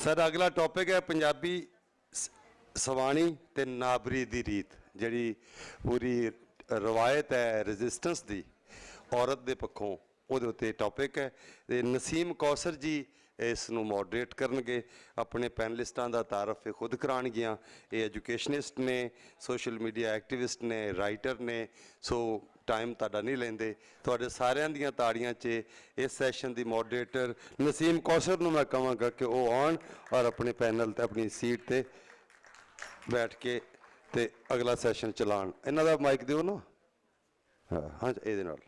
साडा अगला टॉपिक है पंजाबी सवाणी ते नाबरी दी रीत, जिहड़ी पूरी रवायत है रजिस्टेंस दी औरत दे पक्षों ਉਹਦੇ ਉੱਤੇ ਟੌਪਿਕ ਹੈ। ਤੇ ਨਸੀਮ ਕੌਸਰ ਜੀ ਇਸ ਨੂੰ ਮੋਡਰੇਟ ਕਰਨਗੇ। ਆਪਣੇ ਪੈਨਲਿਸਟਾਂ ਦਾ ਤਾਰਫ ਇਹ ਖੁਦ ਕਰਾਉਣਗੀਆਂ। ਇਹ ਐਜੂਕੇਸ਼ਨਿਸਟ ਨੇ, ਸੋਸ਼ਲ ਮੀਡੀਆ ਐਕਟਿਵਿਸਟ ਨੇ, ਰਾਈਟਰ ਨੇ। ਸੋ टाइम तुहाडा नहीं लेंदे, तुहाडे सारियां दियां ताड़ियां च इस सैशन की मॉडरेटर नसीम कौसर नूं मैं कहांगा कि वो आउण और अपने पैनल ते अपनी सीट ते बैठ के ते अगला सैशन चलाण। इन्हां दा माइक दिओ ना। हाँ इहदे नाल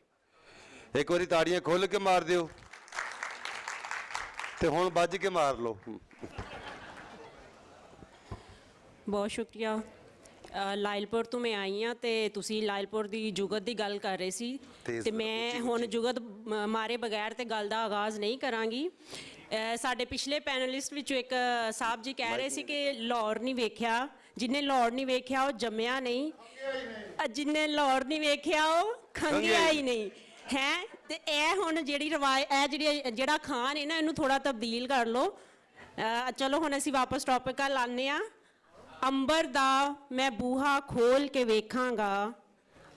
एक बारी ताड़ियां खोल के मार दिओ ते हुण बज के मार लो। बहुत शुक्रिया। ਲਾਇਲਪੁਰ ਤੋਂ ਮੈਂ ਆਈ ਹਾਂ ਤੇ ਤੁਸੀਂ ਲਾਇਲਪੁਰ ਦੀ ਜੁਗਤ ਦੀ ਗੱਲ ਕਰ ਰਹੇ ਸੀ ਤੇ ਮੈਂ ਹੁਣ ਜੁਗਤ ਮਾਰੇ ਬਗੈਰ ਤੇ ਗੱਲ ਦਾ ਆਗਾਜ਼ ਨਹੀਂ ਕਰਾਂਗੀ। ਸਾਡੇ ਪਿਛਲੇ ਪੈਨਲਿਸਟ ਵਿੱਚੋਂ ਇੱਕ ਸਾਹਿਬ ਜੀ ਕਹਿ ਰਹੇ ਸੀ ਕਿ ਲਾਹੌਰ ਨਹੀਂ ਵੇਖਿਆ, ਜਿਹਨੇ ਲਾਹੌਰ ਨਹੀਂ ਵੇਖਿਆ ਉਹ ਜੰਮਿਆ ਨਹੀਂ, ਜਿਹਨੇ ਲਾਹੌਰ ਨਹੀਂ ਵੇਖਿਆ ਉਹ ਖੰਘਿਆ ਹੀ ਨਹੀਂ ਹੈ। ਤੇ ਇਹ ਹੁਣ ਜਿਹੜੀ ਰਵਾਇਤ ਇਹ ਜਿਹੜਾ ਖਾਨ ਹੈ ਨਾ, ਇਹਨੂੰ ਥੋੜ੍ਹਾ ਤਬਦੀਲ ਕਰ ਲਓ। ਚਲੋ ਹੁਣ ਅਸੀਂ ਵਾਪਸ ਟੌਪਿਕ ਵੱਲ ਆਉਂਦੇ ਹਾਂ। ਅੰਬਰ ਦਾ ਮੈਂ ਬੂਹਾ ਖੋਲ੍ਹ ਕੇ ਵੇਖਾਂਗਾ,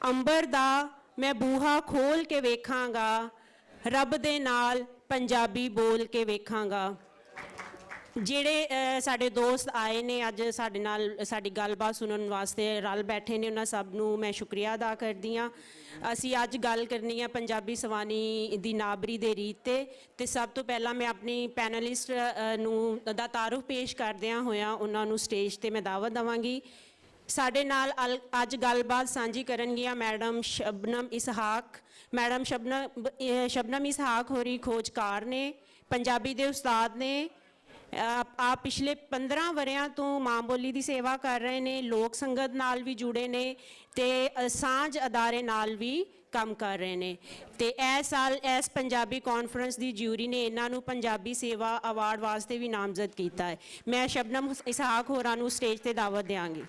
ਅੰਬਰ ਦਾ ਮੈਂ ਬੂਹਾ ਖੋਲ੍ਹ ਕੇ ਵੇਖਾਂਗਾ, ਰੱਬ ਦੇ ਨਾਲ ਪੰਜਾਬੀ ਬੋਲ ਕੇ ਵੇਖਾਂਗਾ। ਜਿਹੜੇ ਸਾਡੇ ਦੋਸਤ ਆਏ ਨੇ ਅੱਜ ਸਾਡੇ ਨਾਲ ਸਾਡੀ ਗੱਲਬਾਤ ਸੁਣਨ ਵਾਸਤੇ ਰਲ ਬੈਠੇ ਨੇ, ਉਹਨਾਂ ਸਭ ਨੂੰ ਮੈਂ ਸ਼ੁਕਰੀਆ ਅਦਾ ਕਰਦੀ ਹਾਂ। ਅਸੀਂ ਅੱਜ ਗੱਲ ਕਰਨੀ ਹੈ ਪੰਜਾਬੀ ਸਵਾਨੀ ਦੀ ਨਾਬਰੀ ਦੇ ਰੀਤ ਤੇ ਸਭ ਤੋਂ ਪਹਿਲਾਂ ਮੈਂ ਆਪਣੀ ਪੈਨਲਿਸਟ ਨੂੰ ਦਾ ਤਾਰੁਫ ਪੇਸ਼ ਕਰਦਿਆਂ ਹੋਇਆਂ ਉਹਨਾਂ ਨੂੰ ਸਟੇਜ 'ਤੇ ਮੈਂ ਦਾਵਤ ਦੇਵਾਂਗੀ। ਸਾਡੇ ਨਾਲ ਅੱਜ ਗੱਲਬਾਤ ਸਾਂਝੀ ਕਰਨਗੀਆਂ ਮੈਡਮ ਸ਼ਬਨਮ ਇਸਹਾਕ। ਮੈਡਮ ਸ਼ਬਨਮ ਇਸਹਾਕ ਹੋਰੀ ਖੋਜਕਾਰ ਨੇ, ਪੰਜਾਬੀ ਦੇ ਉਸਤਾਦ ਨੇ। ਆਪ ਪਿਛਲੇ 15 ਵਰ੍ਹਿਆਂ ਤੋਂ ਮਾਂ ਬੋਲੀ ਦੀ ਸੇਵਾ ਕਰ ਰਹੇ ਨੇ, ਲੋਕ ਸੰਗਤ ਨਾਲ ਵੀ ਜੁੜੇ ਨੇ ਤੇ ਸਾਂਝ ਅਦਾਰੇ ਨਾਲ ਵੀ ਕੰਮ ਕਰ ਰਹੇ ਨੇ। ਤੇ ਇਸ ਸਾਲ ਇਸ ਪੰਜਾਬੀ ਕਾਨਫਰੰਸ ਦੀ ਜਿਊਰੀ ਨੇ ਇਹਨਾਂ ਨੂੰ ਪੰਜਾਬੀ ਸੇਵਾ ਅਵਾਰਡ ਵਾਸਤੇ ਵੀ ਨਾਮਜ਼ਦ ਕੀਤਾ ਹੈ। ਮੈਂ ਸ਼ਬਨਮ ਇਸਹਾਕ ਹੋਰਾਂ ਨੂੰ ਸਟੇਜ 'ਤੇ ਦਾਵਤ ਦਿਆਂਗੀ।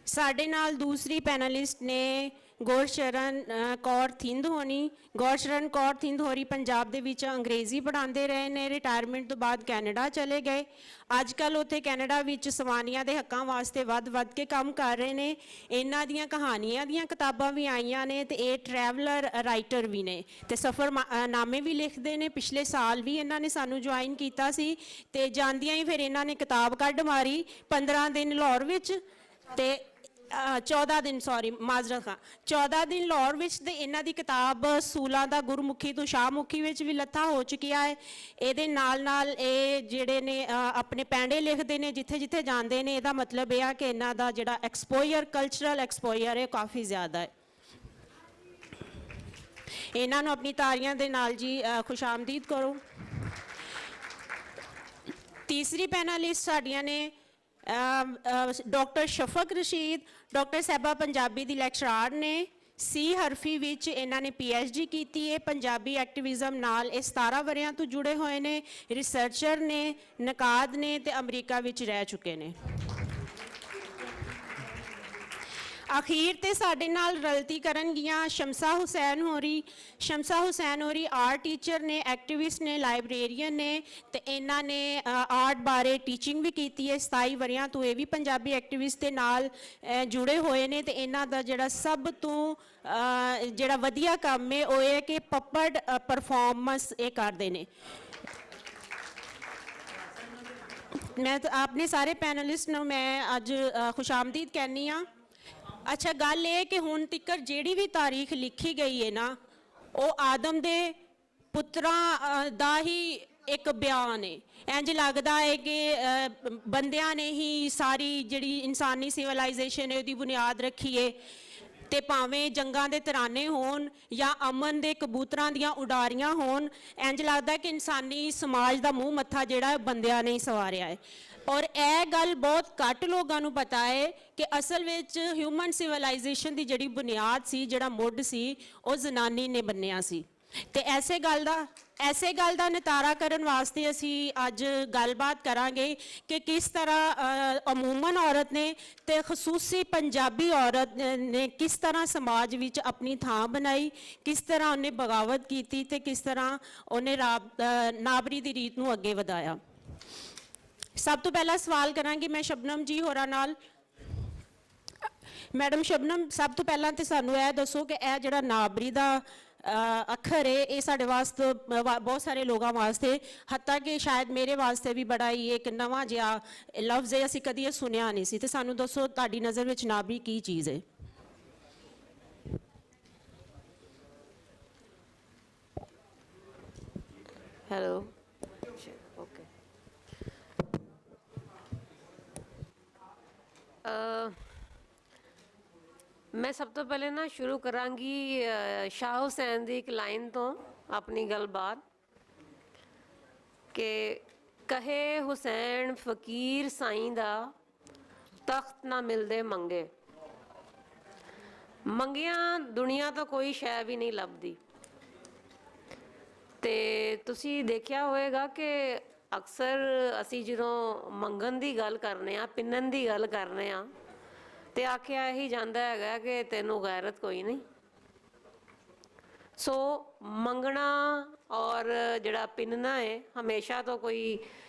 ਸਾਡੇ ਨਾਲ ਦੂਸਰੀ ਪੈਨਲਿਸਟ ਨੇ ਗੁਰਸ਼ਰਨ ਕੌਰ ਥਿੰਦ ਹੋਣੀ। ਗੁਰਸ਼ਰਨ ਕੌਰ ਥਿੰਦ ਹੋਰੀ ਪੰਜਾਬ ਦੇ ਵਿੱਚ ਅੰਗਰੇਜ਼ੀ ਪੜ੍ਹਾਉਂਦੇ ਰਹੇ ਨੇ, ਰਿਟਾਇਰਮੈਂਟ ਤੋਂ ਬਾਅਦ ਕੈਨੇਡਾ ਚਲੇ ਗਏ। ਅੱਜ ਕੱਲ੍ਹ ਉੱਥੇ ਕੈਨੇਡਾ ਵਿੱਚ ਸਵਾਨੀਆਂ ਦੇ ਹੱਕਾਂ ਵਾਸਤੇ ਵੱਧ ਕੇ ਕੰਮ ਕਰ ਰਹੇ ਨੇ। ਇਹਨਾਂ ਦੀਆਂ ਕਹਾਣੀਆਂ ਦੀਆਂ ਕਿਤਾਬਾਂ ਵੀ ਆਈਆਂ ਨੇ ਤੇ ਇਹ ਟਰੈਵਲਰ ਰਾਈਟਰ ਵੀ ਨੇ ਤੇ ਸਫ਼ਰਨਾਮੇ ਵੀ ਲਿਖਦੇ ਨੇ। ਪਿਛਲੇ ਸਾਲ ਵੀ ਇਹਨਾਂ ਨੇ ਸਾਨੂੰ ਜੁਆਇਨ ਕੀਤਾ ਸੀ ਤੇ ਜਾਂਦਿਆਂ ਹੀ ਫਿਰ ਇਹਨਾਂ ਨੇ ਕਿਤਾਬ ਕੱਢ ਮਾਰੀ 15 ਦਿਨ ਲਾਹੌਰ ਵਿੱਚ ਤੇ 14 ਦਿਨ ਮਾਜ਼ਰਤ ਖਾਂ 14 ਦਿਨ ਲਾਹੌਰ ਵਿੱਚ। ਤੇ ਇਹਨਾਂ ਦੀ ਕਿਤਾਬ ਸੂਲਾਂ ਦਾ ਗੁਰਮੁਖੀ ਤੋਂ ਸ਼ਾਹਮੁਖੀ ਵਿੱਚ ਵੀ ਲੱਥਾ ਹੋ ਚੁੱਕਿਆ ਹੈ। ਇਹਦੇ ਨਾਲ ਇਹ ਜਿਹੜੇ ਨੇ ਆਪਣੇ ਪੈਂਡੇ ਲਿਖਦੇ ਨੇ ਜਿੱਥੇ ਜਿੱਥੇ ਜਾਂਦੇ ਨੇ। ਇਹਦਾ ਮਤਲਬ ਇਹ ਆ ਕਿ ਇਹਨਾਂ ਦਾ ਜਿਹੜਾ ਐਕਸਪੋਇਰ ਕਲਚਰਲ ਐਕਸਪੋਇਰ ਹੈ ਕਾਫੀ ਜ਼ਿਆਦਾ ਹੈ। ਇਹਨਾਂ ਨੂੰ ਆਪਣੀ ਤਾੜੀਆਂ ਦੇ ਨਾਲ ਜੀ ਖੁਸ਼ਾਮਦੀਦ ਕਰੋ। ਤੀਸਰੀ ਪੈਨਲਿਸਟ ਸਾਡੀਆਂ ਨੇ ਡਾਕਟਰ ਸ਼ਫਕ ਰਸ਼ੀਦ। ਡਾਕਟਰ ਸਾਹਿਬਾ ਪੰਜਾਬੀ ਦੀ ਲੈਕਚਰਾਰ ਨੇ। ਸੀ ਹਰਫੀ ਵਿੱਚ ਇਹਨਾਂ ਨੇ PhD ਕੀਤੀ ਹੈ। ਪੰਜਾਬੀ ਐਕਟਿਵਿਜ਼ਮ ਨਾਲ ਇਹ 17 ਵਰ੍ਹਿਆਂ ਤੋਂ ਜੁੜੇ ਹੋਏ ਨੇ। ਰਿਸਰਚਰ ਨੇ, ਨਕਾਦ ਨੇ ਤੇ ਅਮਰੀਕਾ ਵਿੱਚ ਰਹਿ ਚੁੱਕੇ ਨੇ। ਅਖੀਰ ਤੇ ਸਾਡੇ ਨਾਲ ਰਲਤੀ ਕਰਨਗੀਆਂ ਸ਼ਮਸਾ ਹੁਸੈਨ ਹੋਰੀ। ਸ਼ਮਸਾ ਹੁਸੈਨ ਹੋਰੀ ਆਰਟ ਟੀਚਰ ਨੇ, ਐਕਟਿਵਿਸਟ ਨੇ, ਲਾਇਬ੍ਰੇਰੀਅਨ ਨੇ ਤੇ ਇਹਨਾਂ ਨੇ ਆਰਟ ਬਾਰੇ ਟੀਚਿੰਗ ਵੀ ਕੀਤੀ ਹੈ। 27 ਵਰ੍ਹਿਆਂ ਤੋਂ ਇਹ ਵੀ ਪੰਜਾਬੀ ਐਕਟਿਵਿਸਟ ਦੇ ਨਾਲ ਜੁੜੇ ਹੋਏ ਨੇ ਤੇ ਇਹਨਾਂ ਦਾ ਜਿਹੜਾ ਸਭ ਤੋਂ ਜਿਹੜਾ ਵਧੀਆ ਕੰਮ ਹੈ ਉਹ ਇਹ ਕਿ ਪੱਪੜ ਪਰਫਾਰਮੈਂਸ ਇਹ ਕਰਦੇ ਨੇ। ਮੈਂ ਆਪਣੇ ਸਾਰੇ ਪੈਨਲਿਸਟ ਨੂੰ ਮੈਂ ਅੱਜ ਖੁਸ਼ਾਮਦੀਦ ਕਹਿੰਦੀ ਹਾਂ। ਅੱਛਾ, ਗੱਲ ਇਹ ਕਿ ਹੁਣ ਤੱਕ ਜਿਹੜੀ ਵੀ ਤਾਰੀਖ ਲਿਖੀ ਗਈ ਹੈ ਨਾ, ਉਹ ਆਦਮ ਦੇ ਪੁੱਤਰਾਂ ਦਾ ਹੀ ਇੱਕ ਬਿਆਨ ਹੈ। ਇੰਝ ਲੱਗਦਾ ਹੈ ਕਿ ਬੰਦਿਆਂ ਨੇ ਹੀ ਸਾਰੀ ਜਿਹੜੀ ਇਨਸਾਨੀ ਸਿਵਲਾਈਜੇਸ਼ਨ ਹੈ ਉਹਦੀ ਬੁਨਿਆਦ ਰੱਖੀ ਹੈ। ਤੇ ਭਾਵੇਂ ਜੰਗਾਂ ਦੇ ਤਰਾਨੇ ਹੋਣ ਜਾਂ ਅਮਨ ਦੇ ਕਬੂਤਰਾਂ ਦੀਆਂ ਉਡਾਰੀਆਂ ਹੋਣ, ਇੰਝ ਲੱਗਦਾ ਕਿ ਇਨਸਾਨੀ ਸਮਾਜ ਦਾ ਮੂੰਹ ਮੱਥਾ ਜਿਹੜਾ ਬੰਦਿਆਂ ਨੇ ਹੀ ਸਵਾਰਿਆ ਹੈ। ਔਰ ਇਹ ਗੱਲ ਬਹੁਤ ਘੱਟ ਲੋਕਾਂ ਨੂੰ ਪਤਾ ਹੈ ਕਿ ਅਸਲ ਵਿੱਚ ਹਿਊਮਨ ਸਿਵਲਾਈਜੇਸ਼ਨ ਦੀ ਜਿਹੜੀ ਬੁਨਿਆਦ ਸੀ, ਜਿਹੜਾ ਮੁੱਢ ਸੀ, ਉਹ ਜ਼ਨਾਨੀ ਨੇ ਬੰਨਿਆ ਸੀ। ਤੇ ਐਸੇ ਗੱਲ ਦਾ ਨਿਤਾਰਾ ਕਰਨ ਵਾਸਤੇ ਅਸੀਂ ਅੱਜ ਗੱਲਬਾਤ ਕਰਾਂਗੇ ਕਿ ਕਿਸ ਤਰ੍ਹਾਂ ਅਮੂਮਨ ਔਰਤ ਨੇ ਤੇ ਖਸੂਸੀ ਪੰਜਾਬੀ ਔਰਤ ਨੇ ਕਿਸ ਤਰ੍ਹਾਂ ਸਮਾਜ ਵਿੱਚ ਆਪਣੀ ਥਾਂ ਬਣਾਈ, ਕਿਸ ਤਰ੍ਹਾਂ ਉਹਨੇ ਬਗਾਵਤ ਕੀਤੀ ਤੇ ਕਿਸ ਤਰ੍ਹਾਂ ਉਹਨੇ ਨਾਬਰੀ ਦੀ ਰੀਤ ਨੂੰ ਅੱਗੇ ਵਧਾਇਆ। ਸਭ ਤੋਂ ਪਹਿਲਾਂ ਸਵਾਲ ਕਰਾਂਗੀ ਮੈਂ ਸ਼ਬਨਮ ਜੀ ਹੋਰਾਂ ਨਾਲ। ਮੈਡਮ ਸ਼ਬਨਮ, ਸਭ ਤੋਂ ਪਹਿਲਾਂ ਤੇ ਸਾਨੂੰ ਇਹ ਦੱਸੋ ਕਿ ਇਹ ਜਿਹੜਾ ਨਾਬਰੀ ਦਾ ਅੱਖਰ ਹੈ ਇਹ ਸਾਡੇ ਵਾਸਤੇ ਬਹੁਤ ਸਾਰੇ ਲੋਕਾਂ ਵਾਸਤੇ, ਹੱਤਾ ਕਿ ਸ਼ਾਇਦ ਮੇਰੇ ਵਾਸਤੇ ਵੀ ਬੜਾ ਹੀ ਇੱਕ ਨਵਾਂ ਜਿਹਾ ਲਫ਼ਜ਼ ਹੈ, ਅਸੀਂ ਕਦੀ ਇਹ ਸੁਣਿਆ ਨਹੀਂ ਸੀ। ਤੇ ਸਾਨੂੰ ਦੱਸੋ ਤੁਹਾਡੀ ਨਜ਼ਰ ਵਿੱਚ ਨਾਬਰੀ ਕੀ ਚੀਜ਼ ਹੈ? Hello, okay. ਮੈਂ ਸਭ ਤੋਂ ਪਹਿਲੇ ਨਾ ਸ਼ੁਰੂ ਕਰਾਂਗੀ ਸ਼ਾਹ ਹੁਸੈਨ ਦੀ ਇੱਕ ਲਾਈਨ ਤੋਂ ਆਪਣੀ ਗੱਲਬਾਤ ਕਿ ਕਹੇ ਹੁਸੈਨ ਫਕੀਰ ਸਾਈਂ ਦਾ ਤਖਤ ਨਾ ਮਿਲਦੇ ਮੰਗੇ। ਮੰਗਿਆਂ ਦੁਨੀਆ ਤੋਂ ਕੋਈ ਸ਼ੈ ਵੀ ਨਹੀਂ ਲੱਭਦੀ। ਤੇ ਤੁਸੀਂ ਦੇਖਿਆ ਹੋਵੇਗਾ ਕਿ ਅਕਸਰ ਅਸੀਂ ਜਦੋਂ ਮੰਗਣ ਦੀ ਗੱਲ ਕਰਨੇ ਆ, ਪਿੰਨਣ ਦੀ ਗੱਲ ਕਰਨੇ ਆ, ਤੇ ਆਖਿਆ ਇਹੀ ਜਾਂਦਾ ਹੈਗਾ ਕਿ ਤੈਨੂੰ ਗੈਰਤ ਕੋਈ ਨਹੀਂ। ਸੋ ਮੰਗਣਾ ਔਰ ਜਿਹੜਾ ਪਿੰਨਣਾ ਹੈ ਹਮੇਸ਼ਾ ਤੋਂ ਕੋਈ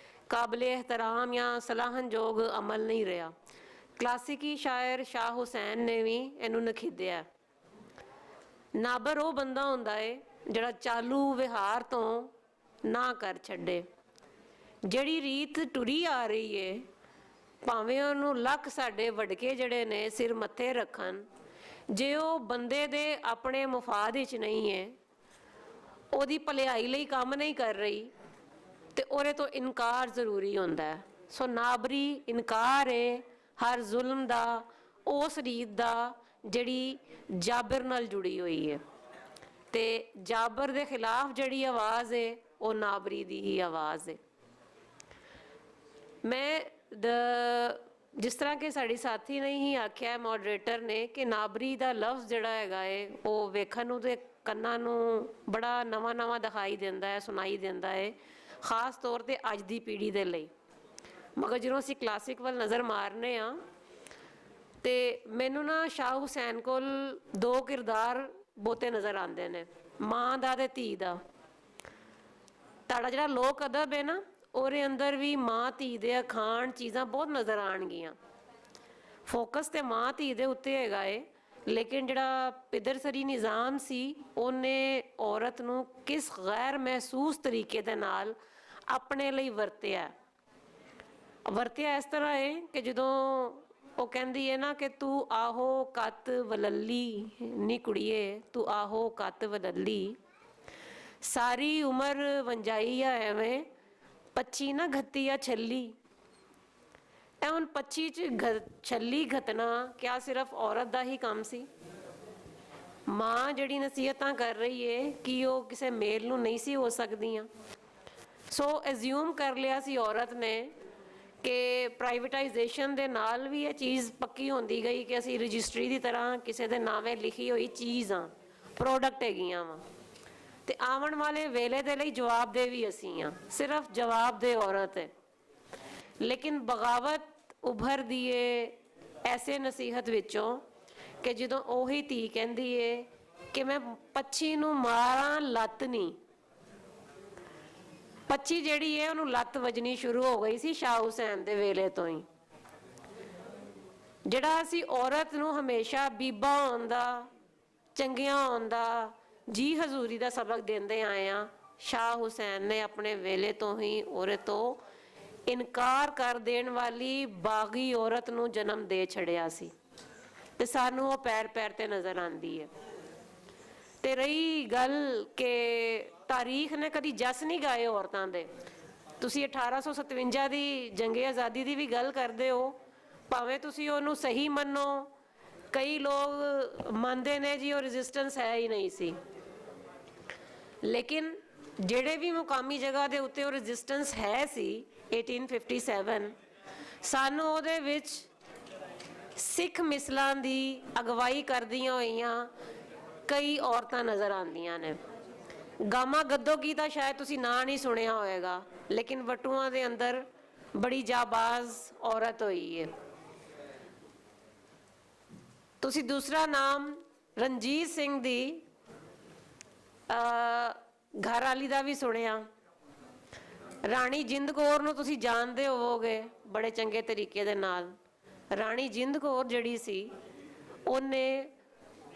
ਕਾਬਲੇ ਇਹਤਰਾਮ ਜਾਂ ਸਲਾਹਨਯੋਗ ਅਮਲ ਨਹੀਂ ਰਿਹਾ। ਕਲਾਸਿਕੀ ਸ਼ਾਇਰ ਸ਼ਾਹ ਹੁਸੈਨ ਨੇ ਵੀ ਇਹਨੂੰ ਨਖਿੱਧਿਆ। ਨਾਬਰ ਉਹ ਬੰਦਾ ਹੁੰਦਾ ਹੈ ਜਿਹੜਾ ਚਾਲੂ ਵਿਹਾਰ ਤੋਂ ਨਾ ਕਰ ਛੱਡੇ। ਜਿਹੜੀ ਰੀਤ ਟੁਰੀ ਆ ਰਹੀ ਹੈ, ਭਾਵੇਂ ਉਹਨੂੰ ਲੱਖ ਸਾਡੇ ਵਡਕੇ ਜਿਹੜੇ ਨੇ ਸਿਰ ਮੱਥੇ ਰੱਖਣ, ਜੇ ਉਹ ਬੰਦੇ ਦੇ ਆਪਣੇ ਮੁਫਾਦ ਵਿੱਚ ਨਹੀਂ ਹੈ, ਉਹਦੀ ਭਲਾਈ ਲਈ ਕੰਮ ਨਹੀਂ ਕਰ ਰਹੀ, ਤੇ ਉਹਦੇ ਤੋਂ ਇਨਕਾਰ ਜ਼ਰੂਰੀ ਹੁੰਦਾ ਹੈ। ਸੋ ਨਾਬਰੀ ਇਨਕਾਰ ਹੈ ਹਰ ਜ਼ੁਲਮ ਦਾ, ਉਸ ਰੀਤ ਦਾ ਜਿਹੜੀ ਜਾਬਰ ਨਾਲ ਜੁੜੀ ਹੋਈ ਹੈ। ਤੇ ਜਾਬਰ ਦੇ ਖਿਲਾਫ ਜਿਹੜੀ ਆਵਾਜ਼ ਹੈ ਉਹ ਨਾਬਰੀ ਦੀ ਹੀ ਆਵਾਜ਼ ਹੈ। ਮੈਂ ਜਿਸ ਤਰ੍ਹਾਂ ਕਿ ਸਾਡੀ ਸਾਥੀ ਨੇ ਹੀ ਆਖਿਆ, ਮੋਡਰੇਟਰ ਨੇ, ਕਿ ਨਾਬਰੀ ਦਾ ਲਫ਼ਜ਼ ਜਿਹੜਾ ਹੈਗਾ ਹੈ ਉਹ ਵੇਖਣ ਨੂੰ ਤੇ ਕੰਨਾਂ ਨੂੰ ਬੜਾ ਨਵਾਂ ਨਵਾਂ ਦਿਖਾਈ ਦਿੰਦਾ ਹੈ, ਸੁਣਾਈ ਦਿੰਦਾ ਹੈ, ਖਾਸ ਤੌਰ 'ਤੇ ਅੱਜ ਦੀ ਪੀੜ੍ਹੀ ਦੇ ਲਈ। ਮਗਰ ਜਦੋਂ ਅਸੀਂ ਕਲਾਸਿਕ ਵੱਲ ਨਜ਼ਰ ਮਾਰਨੇ ਆ ਤੇ ਮੈਨੂੰ ਨਾ ਸ਼ਾਹ ਹੁਸੈਨ ਕੋਲ ਦੋ ਕਿਰਦਾਰ ਬਹੁਤੇ ਨਜ਼ਰ ਆਉਂਦੇ ਨੇ, ਮਾਂ ਦਾ ਤੇ ਧੀ ਦਾ। ਤੁਹਾਡਾ ਜਿਹੜਾ ਲੋਕ ਅਦਬ ਹੈ ਨਾ, ਉਹਦੇ ਅੰਦਰ ਵੀ ਮਾਂ ਧੀ ਦੇ ਅਖਾਣ ਚੀਜ਼ਾਂ ਬਹੁਤ ਨਜ਼ਰ ਆਉਣਗੀਆਂ। ਫੋਕਸ ਤੇ ਮਾਂ ਧੀ ਦੇ ਉੱਤੇ ਹੈਗਾ ਏ, ਲੇਕਿਨ ਜਿਹੜਾ ਪਿਦਰਸਰੀ ਨਿਜ਼ਾਮ ਸੀ ਉਹਨੇ ਔਰਤ ਨੂੰ ਕਿਸ ਗੈਰ ਮਹਿਸੂਸ ਤਰੀਕੇ ਦੇ ਨਾਲ ਆਪਣੇ ਲਈ ਵਰਤਿਆ ਇਸ ਤਰ੍ਹਾਂ ਹੈ ਕਿ ਜਦੋਂ ਉਹ ਕਹਿੰਦੀ ਹੈ ਨਾ ਕਿ ਤੂੰ ਆਹੋ ਕੱਤ ਵਲੱਲੀ ਨੀ ਕੁੜੀਏ, ਤੂੰ ਆਹੋ ਕੱਤ ਵਲੱਲੀ, ਸਾਰੀ ਉਮਰ ਵੰਜਾਈ ਆ ਐਵੇਂ, 25 ਨਾ ਘੱਤੀ ਆ ਛੱਲੀ। ਇਹ ਹੁਣ 25 ਚ ਛੱਲੀ ਘਤਨਾ ਕਿਆ ਸਿਰਫ ਔਰਤ ਦਾ ਹੀ ਕੰਮ ਸੀ? ਮਾਂ ਜਿਹੜੀ ਨਸੀਹਤਾਂ ਕਰ ਰਹੀ ਹੈ ਕਿ ਉਹ ਕਿਸੇ ਮੇਲ ਨੂੰ ਨਹੀਂ ਸੀ ਹੋ ਸਕਦੀਆਂ। ਸੋ ਐਜ਼ਿਊਮ ਕਰ ਲਿਆ ਸੀ ਔਰਤ ਨੇ ਕਿ ਪ੍ਰਾਈਵੇਟਾਈਜੇਸ਼ਨ ਦੇ ਨਾਲ ਵੀ ਇਹ ਚੀਜ਼ ਪੱਕੀ ਹੁੰਦੀ ਗਈ ਕਿ ਅਸੀਂ ਰਜਿਸਟਰੀ ਦੀ ਤਰ੍ਹਾਂ ਕਿਸੇ ਦੇ ਨਾਵੇਂ ਲਿਖੀ ਹੋਈ ਚੀਜ਼ ਆ, ਪ੍ਰੋਡਕਟ ਹੈਗੀਆਂ ਵਾ, ਤੇ ਆਉਣ ਵਾਲੇ ਵੇਲੇ ਦੇ ਲਈ ਜਵਾਬਦੇਹ ਵੀ ਅਸੀਂ ਆ, ਸਿਰਫ ਜਵਾਬਦੇਹ ਔਰਤ ਹੈ। ਲੇਕਿਨ ਬਗਾਵਤ ਉਭਰਦੀ ਏ ਐਸੇ ਨਸੀਹਤ ਵਿੱਚੋਂ ਕਿ ਜਦੋਂ ਉਹੀ ਧੀ ਕਹਿੰਦੀ ਏ ਕਿ ਮੈਂ 25 ਨੂੰ ਮਾਰਾਂ ਲੱਤ ਨਹੀਂ, 25 ਜਿਹੜੀ ਹੈ ਉਹਨੂੰ ਲੱਤ ਵੱਜਣੀ ਸ਼ੁਰੂ ਹੋ ਗਈ ਸੀ ਸ਼ਾਹ ਹੁਸੈਨ ਦੇ ਵੇਲੇ ਤੋਂ ਹੀ। ਜਿਹੜਾ ਅਸੀਂ ਔਰਤ ਨੂੰ ਹਮੇਸ਼ਾ ਬੀਬਾ ਹੋਣ ਦਾ, ਚੰਗੀਆਂ ਹੋਣ ਦਾ, ਜੀ ਹਜ਼ੂਰੀ ਦਾ ਸਬਕ ਦਿੰਦੇ ਆਏ ਆ, ਸ਼ਾਹ ਹੁਸੈਨ ਨੇ ਆਪਣੇ ਵੇਲੇ ਤੋਂ ਹੀ ਉਹਦੇ ਤੋਂ ਇਨਕਾਰ ਕਰ ਦੇਣ ਵਾਲੀ ਬਾਗੀ ਔਰਤ ਨੂੰ ਜਨਮ ਦੇ ਛੜਿਆ ਸੀ, ਤੇ ਸਾਨੂੰ ਉਹ ਪੈਰ ਪੈਰ ਤੇ ਨਜ਼ਰ ਆਉਂਦੀ ਹੈ। ਤੇ ਰਹੀ ਗੱਲ ਕਿ ਤਾਰੀਖ ਨੇ ਕਦੀ ਜਸ ਨਹੀਂ ਗਾਏ ਔਰਤਾਂ ਦੇ। ਤੁਸੀਂ 1857 ਦੀ ਜੰਗੇ ਆਜ਼ਾਦੀ ਦੀ ਵੀ ਗੱਲ ਕਰਦੇ ਹੋ, ਭਾਵੇਂ ਤੁਸੀਂ ਉਹਨੂੰ ਸਹੀ ਮੰਨੋ, ਕਈ ਲੋਕ ਮੰਨਦੇ ਨੇ ਜੀ ਉਹ ਰੈਜ਼ਿਸਟੈਂਸ ਹੈ ਹੀ ਨਹੀਂ ਸੀ, ਲੇਕਿਨ ਜਿਹੜੇ ਵੀ ਮੁਕਾਮੀ ਜਗ੍ਹਾ ਦੇ ਉੱਤੇ ਉਹ ਰੈਜ਼ਿਸਟੈਂਸ ਹੈ ਸੀ 1857, ਸਾਨੂੰ ਉਹਦੇ ਵਿੱਚ ਸਿੱਖ ਮਿਸਲਾਂ ਦੀ ਅਗਵਾਈ ਕਰਦੀਆਂ ਹੋਈਆਂ ਕਈ ਔਰਤਾਂ ਨਜ਼ਰ ਆਉਂਦੀਆਂ ਨੇ। ਗਾਮਾ ਗੱਦੋਗੀ ਦਾ ਸ਼ਾਇਦ ਤੁਸੀਂ ਨਾਂ ਨਹੀਂ ਸੁਣਿਆ ਹੋਵੇਗਾ, ਲੇਕਿਨ ਵਟੂਆਂ ਦੇ ਅੰਦਰ ਬੜੀ ਜਾਬਾਜ਼ ਔਰਤ ਹੋਈ ਹੈ। ਤੁਸੀਂ ਦੂਸਰਾ ਨਾਮ ਰਣਜੀਤ ਸਿੰਘ ਦੀ ਘਰਵਾਲੀ ਦਾ ਵੀ ਸੁਣਿਆ। ਰਾਣੀ ਜਿੰਦ ਕੌਰ ਨੂੰ ਤੁਸੀਂ ਜਾਣਦੇ ਹੋਵੋਗੇ ਬੜੇ ਚੰਗੇ ਤਰੀਕੇ ਦੇ ਨਾਲ। ਰਾਣੀ ਜਿੰਦ ਕੌਰ ਜਿਹੜੀ ਸੀ, ਉਹਨੇ